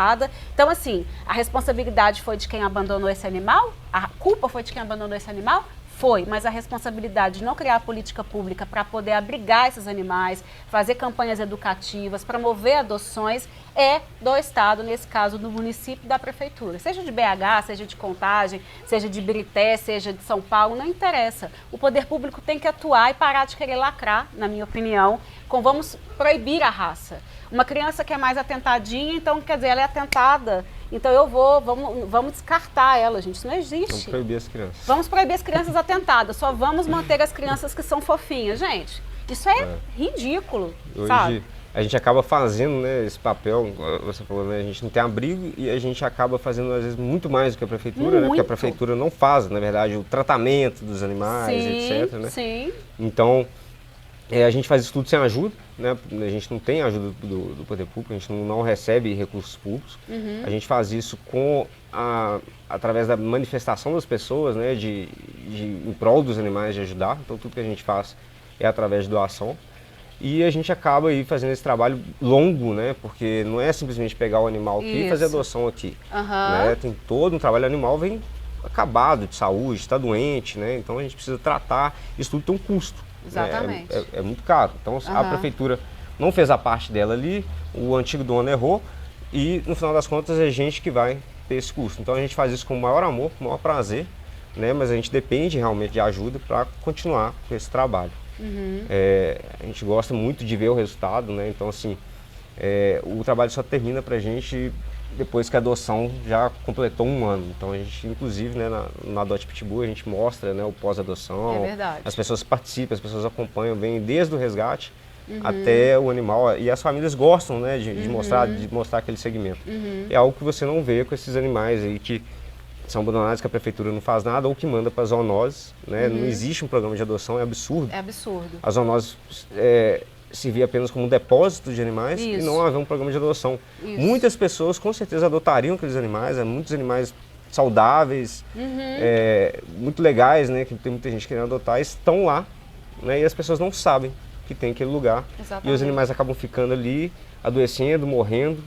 Então, assim, a responsabilidade foi de quem abandonou esse animal? A culpa foi de quem abandonou esse animal? Foi, mas a responsabilidade de não criar política pública para poder abrigar esses animais, fazer campanhas educativas, promover adoções, é do Estado, nesse caso do município e da prefeitura. Seja de BH, seja de Contagem, seja de Birité, seja de São Paulo, não interessa. O poder público tem que atuar e parar de querer lacrar, na minha opinião, com vamos proibir a raça. Uma criança que é mais atentadinha, então, quer dizer, ela é atentada, então vamos descartar ela, gente, isso não existe. Vamos proibir as crianças. Vamos proibir as crianças atentadas, só vamos manter as crianças que são fofinhas, gente. Isso é ridículo, Hoje, sabe? a gente acaba fazendo, né, esse papel, você falou, né, a gente não tem abrigo e a gente acaba fazendo, às vezes, muito mais do que a prefeitura, né, porque a prefeitura não faz, na verdade, o tratamento dos animais, etc, né? Sim. Então, a gente faz isso tudo sem ajuda, né? A gente não tem ajuda do poder público, a gente não recebe recursos públicos. A gente faz isso através da manifestação das pessoas, né? Em prol dos animais, de ajudar. Então tudo que a gente faz é através de doação. E a gente acaba aí fazendo esse trabalho longo, né? Porque não é simplesmente pegar o animal aqui e fazer adoção aqui. Né? Tem todo um trabalho, o animal vem acabado de saúde, está doente, né? Então a gente precisa tratar, isso tudo tem um custo. Exatamente. É muito caro. Então a prefeitura não fez a parte dela ali, o antigo dono errou e no final das contas é a gente que vai ter esse custo. Então a gente faz isso com o maior amor, com o maior prazer, né? Mas a gente depende realmente de ajuda para continuar com esse trabalho. A gente gosta muito de ver o resultado, né? Então assim, o trabalho só termina para a gente depois que a adoção já completou 1 ano. Então a gente, inclusive, né, na Adote Pitbull, a gente mostra, né, o pós-adoção. É verdade. As pessoas participam, as pessoas acompanham, vêm desde o resgate até o animal. E as famílias gostam, né, de mostrar aquele segmento. É algo que você não vê com esses animais aí que são abandonados, que a prefeitura não faz nada ou que manda para zoonoses, né? Não existe um programa de adoção, é absurdo. É absurdo. As zoonoses servir apenas como um depósito de animais e não haver um programa de adoção. Muitas pessoas com certeza adotariam aqueles animais, muitos animais saudáveis, muito legais, né, que tem muita gente querendo adotar, estão lá, né, e as pessoas não sabem que tem aquele lugar. Exatamente. E os animais acabam ficando ali, adoecendo, morrendo,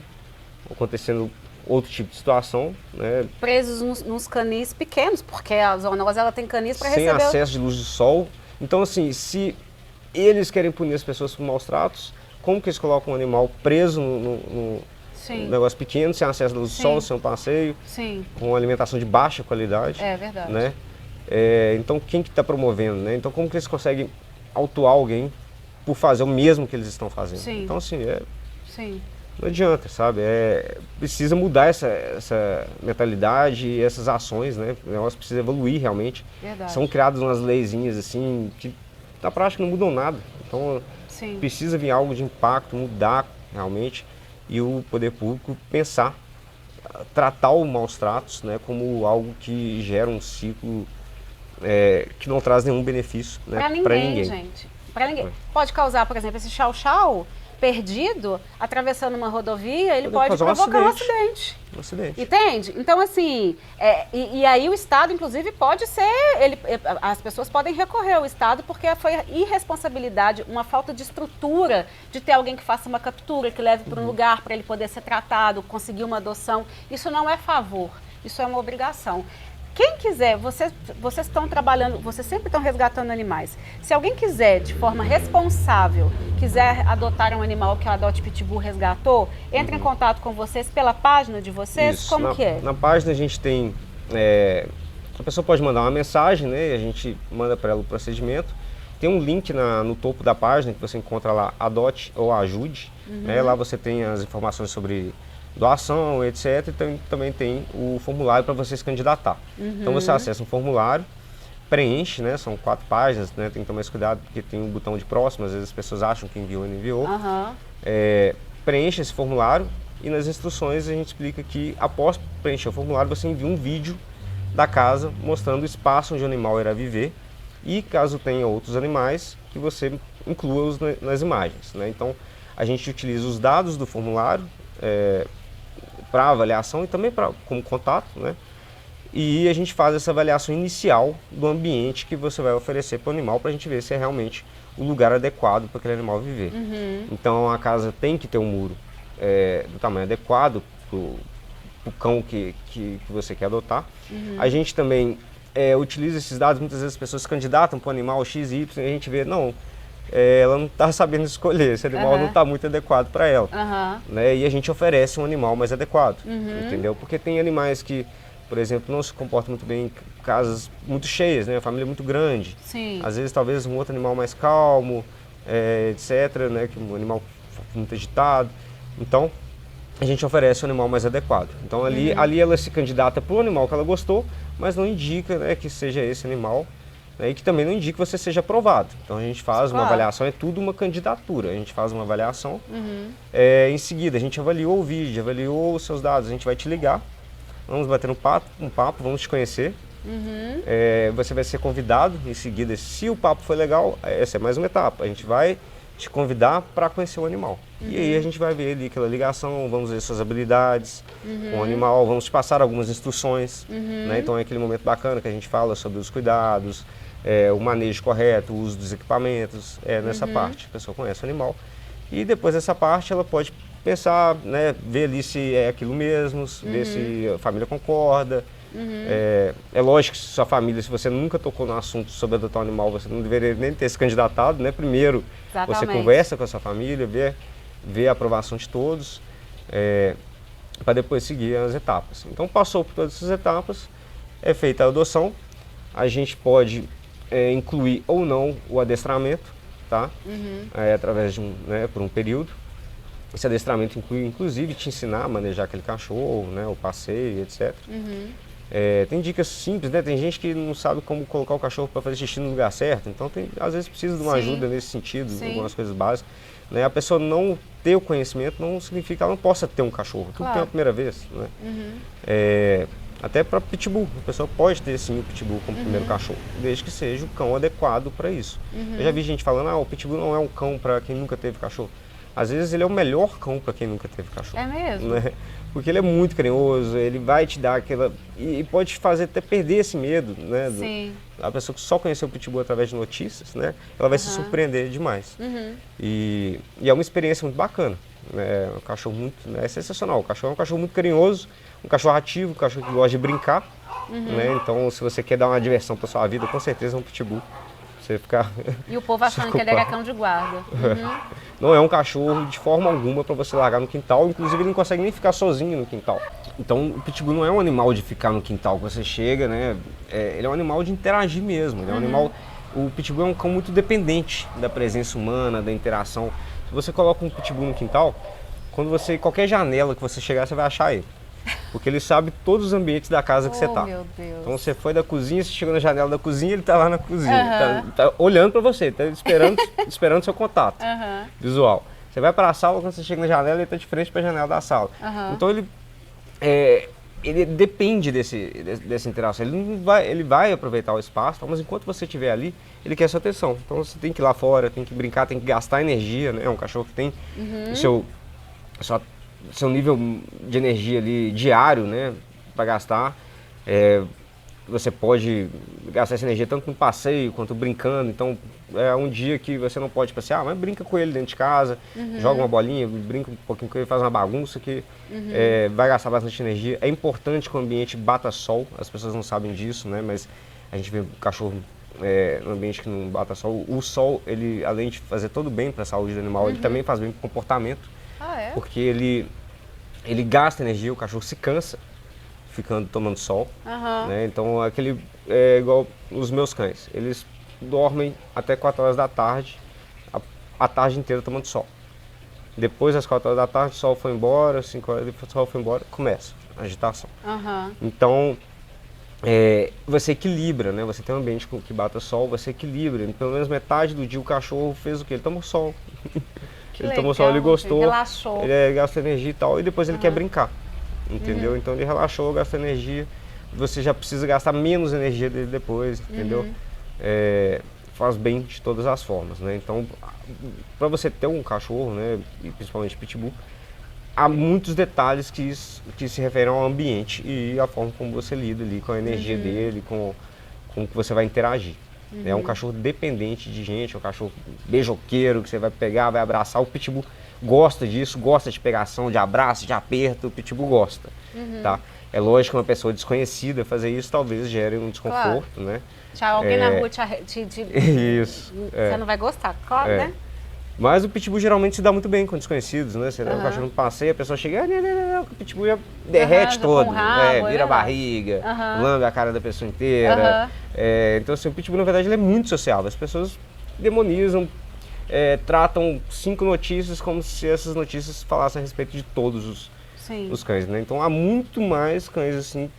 acontecendo outro tipo de situação, né? Presos nos canis pequenos, porque a zoonose ela tem canis para receber... Sem acesso de luz do sol. Então, assim, se eles querem punir as pessoas por maus tratos, como que eles colocam um animal preso num negócio pequeno, sem acesso à luz do sol, sem um passeio, com alimentação de baixa qualidade? É verdade. Né? Então, quem que está promovendo? Né? Então, como que eles conseguem autuar alguém por fazer o mesmo que eles estão fazendo? Então, assim, não adianta, sabe? Precisa mudar essa mentalidade e essas ações, né? O negócio precisa evoluir realmente. Verdade. São criadas umas leizinhas assim que na prática não mudam nada. Então precisa vir algo de impacto, mudar realmente e o poder público pensar, tratar os maus tratos, né, como algo que gera um ciclo que não traz nenhum benefício, né, para ninguém. Gente. Para ninguém. Pode causar, por exemplo, esse chau-chau perdido, atravessando uma rodovia, ele pode provocar um acidente. Entende? Então, assim, e aí o Estado, inclusive, pode ser, as pessoas podem recorrer ao Estado porque foi irresponsabilidade, uma falta de estrutura de ter alguém que faça uma captura, que leve para um lugar para ele poder ser tratado, conseguir uma adoção. Isso não é favor, isso é uma obrigação. quem quiser, vocês estão trabalhando, vocês sempre estão resgatando animais. Se alguém quiser, de forma responsável, quiser adotar um animal que a Adote Pitbull resgatou, entre em contato com vocês pela página de vocês? Isso. Como que é? Na página a gente tem, a pessoa pode mandar uma mensagem, né? E a gente manda para ela o procedimento. Tem um link no topo da página que você encontra lá, Adote ou Ajude. Né? Lá você tem as informações sobre doação, etc. E também tem o formulário para você se candidatar. Então você acessa um formulário, preenche, né? São 4 páginas, né? Tem que tomar esse cuidado porque tem um botão de próximo, às vezes as pessoas acham que enviou e não enviou. Preenche esse formulário e nas instruções a gente explica que após preencher o formulário você envia um vídeo da casa mostrando o espaço onde o animal irá viver e caso tenha outros animais que você inclua-os nas imagens, né? Então a gente utiliza os dados do formulário para avaliação e também como contato, né? E a gente faz essa avaliação inicial do ambiente que você vai oferecer para o animal para a gente ver se é realmente o lugar adequado para aquele animal viver. Então a casa tem que ter um muro do tamanho adequado para o cão que você quer adotar. A gente também utiliza esses dados, muitas vezes as pessoas se candidatam para o animal X, Y, e a gente vê, não, ela não está sabendo escolher, esse animal não está muito adequado para ela. Né? E a gente oferece um animal mais adequado, entendeu? Porque tem animais que, por exemplo, não se comportam muito bem em casas muito cheias, né? A família é muito grande. Sim. Às vezes talvez um outro animal mais calmo, etc, né? Que um animal muito agitado. Então, a gente oferece um animal mais adequado. Então ali ela se candidata para o animal que ela gostou, mas não indica, né, que seja esse animal, né, e que também não indica que você seja aprovado. Então a gente faz uma avaliação, é tudo uma candidatura. A gente faz uma avaliação, em seguida a gente avaliou o vídeo, avaliou os seus dados, a gente vai te ligar, vamos bater um papo, vamos te conhecer. Você vai ser convidado em seguida, se o papo foi legal, essa é mais uma etapa, a gente vai te convidar para conhecer o animal. E aí a gente vai ver ali aquela ligação, vamos ver suas habilidades com o animal, vamos te passar algumas instruções. Né? Então é aquele momento bacana que a gente fala sobre os cuidados, o manejo correto, o uso dos equipamentos, nessa parte. A pessoa conhece o animal. E depois dessa parte ela pode pensar, né, ver ali se é aquilo mesmo, ver se a família concorda. É lógico que sua família, se você nunca tocou no assunto sobre adotar um animal, você não deveria nem ter se candidatado, né? Primeiro, você conversa com a sua família, vê a aprovação de todos, para depois seguir as etapas. Então, passou por todas essas etapas, é feita a adoção, a gente pode incluir ou não o adestramento, tá? Através de por um período. Esse adestramento inclui, inclusive, te ensinar a manejar aquele cachorro, né? O passeio, etc. Tem dicas simples, né? Tem gente que não sabe como colocar o cachorro para fazer xixi no lugar certo, então às vezes precisa de uma ajuda nesse sentido, algumas coisas básicas. Né? A pessoa não ter o conhecimento não significa que ela não possa ter um cachorro, tudo tem a primeira vez. Né? Até para pitbull, a pessoa pode ter sim o pitbull como primeiro cachorro, desde que seja o cão adequado para isso. Eu já vi gente falando, o pitbull não é um cão para quem nunca teve cachorro. Às vezes ele é o melhor cão para quem nunca teve cachorro. É mesmo? Né? Porque ele é muito carinhoso, ele vai te dar aquela... E pode te fazer até perder esse medo, né? Sim. A pessoa que só conheceu o pitbull através de notícias, né? Ela vai se surpreender demais. E é uma experiência muito bacana. Né? Um cachorro muito... É sensacional. O cachorro é um cachorro muito carinhoso, um cachorro ativo, um cachorro que gosta de brincar. Né? Então, se você quer dar uma diversão para sua vida, com certeza é um pitbull. Você ficar... E o povo achando que ele era cão de guarda. Não é um cachorro de forma alguma para você largar no quintal, inclusive ele não consegue nem ficar sozinho no quintal. Então o pitbull não é um animal de ficar no quintal que você chega, né? Ele é um animal de interagir mesmo. Ele é um animal... O pitbull é um cão muito dependente da presença humana, da interação. Se você coloca um pitbull no quintal, qualquer janela que você chegar, você vai achar ele. Porque ele sabe todos os ambientes da casa que você tá. Meu Deus. Então você foi da cozinha, você chegou na janela da cozinha, ele tá lá na cozinha. Tá olhando para você, tá esperando seu contato visual. Você vai para a sala, quando você chega na janela, ele tá de frente para a janela da sala. Então ele depende dessa interação. Ele vai aproveitar o espaço, mas enquanto você estiver ali, ele quer sua atenção. Então você tem que ir lá fora, tem que brincar, tem que gastar energia, né? É um cachorro que tem o seu nível de energia ali diário, né, para gastar. você pode gastar essa energia tanto no passeio quanto brincando. Então, é um dia que você não pode passear, mas brinca com ele dentro de casa, joga uma bolinha, brinca um pouquinho com ele, faz uma bagunça que vai gastar bastante energia. É importante que o ambiente bata sol, as pessoas não sabem disso, né? Mas a gente vê o cachorro no ambiente que não bata sol. O sol, ele, além de fazer todo bem para a saúde do animal, ele também faz bem para o comportamento, porque ele gasta energia, o cachorro se cansa ficando tomando sol, né? Então aquele é igual os meus cães, eles dormem até 4 horas da tarde, a tarde inteira tomando sol. Depois das 4 horas da tarde, o sol foi embora, 5 horas depois o sol foi embora, começa a agitação. Então você equilibra, né? Você tem um ambiente que bata sol, você equilibra. Pelo menos metade do dia o cachorro fez o quê? Ele tomou sol. Ele tomou sol, ele gostou, relaxou. Ele gasta energia e tal, e depois ele quer brincar. Entendeu? Então ele relaxou, gastou energia, você já precisa gastar menos energia dele depois, entendeu? Faz bem de todas as formas, né? Então, para você ter um cachorro, né, e principalmente pitbull, há muitos detalhes que se referem ao ambiente e a forma como você lida ali com a energia dele, com o que você vai interagir. É um cachorro dependente de gente, é um cachorro beijoqueiro que você vai pegar, vai abraçar. O pitbull gosta disso, gosta de pegação, de abraço, de aperto, o pitbull gosta, tá? É lógico que uma pessoa desconhecida fazer isso talvez gere um desconforto, né? Tchau, alguém na rua Isso. Você não vai gostar, claro, né? Mas o pitbull geralmente se dá muito bem com desconhecidos, né? Você leva o cachorro no passeio, a pessoa chega, o pitbull já derrete todo, vira a barriga, lambe a cara da pessoa inteira. Então, assim, o pitbull, na verdade, ele é muito sociável. As pessoas demonizam, tratam 5 notícias como se essas notícias falassem a respeito de todos os cães, né? Então, há muito mais cães, assim,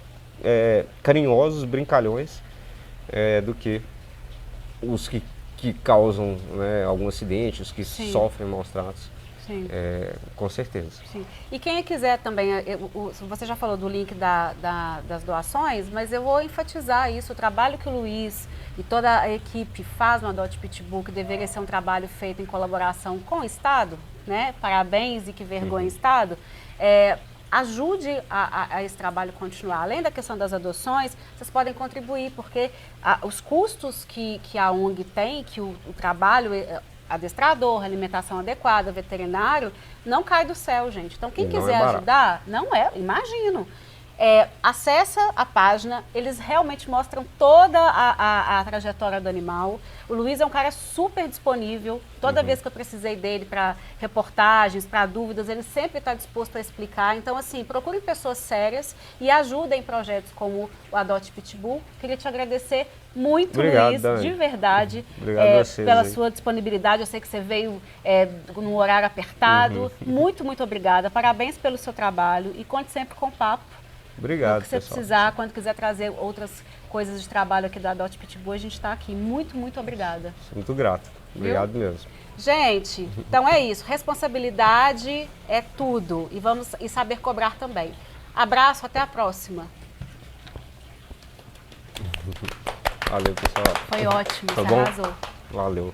carinhosos, brincalhões, do que os que causam, né, algum acidente, os que sofrem maus tratos. Com certeza. Sim. E quem quiser também, você já falou do link das doações, mas eu vou enfatizar isso, o trabalho que o Luiz e toda a equipe faz no Adote Pitbull, que deveria ser um trabalho feito em colaboração com o Estado, né? Parabéns e que vergonha, Estado. Ajude a esse trabalho continuar. Além da questão das adoções, vocês podem contribuir, porque os custos que a ONG tem, que o trabalho, adestrador, alimentação adequada, veterinário, não cai do céu, gente. Então, quem quiser ajudar, imagino. Acessa a página, eles realmente mostram toda a trajetória do animal. O Luiz é um cara super disponível, toda vez que eu precisei dele para reportagens, para dúvidas, ele sempre está disposto a explicar. Então, assim, procurem pessoas sérias e ajudem em projetos como o Adote Pitbull. Queria te agradecer muito, obrigado, Luiz, Dani. De verdade, pela sua disponibilidade. Eu sei que você veio num horário apertado. Muito, muito obrigada. Parabéns pelo seu trabalho e conte sempre com o papo. Obrigado, se você precisar, quando quiser trazer outras coisas de trabalho aqui da Adote Pitbull, a gente está aqui. Muito, muito obrigada. Muito grato. Obrigado mesmo. Gente, então é isso. Responsabilidade é tudo. E saber cobrar também. Abraço, até a próxima. Valeu, pessoal. Foi ótimo, Tá você bom? arrasou. Valeu.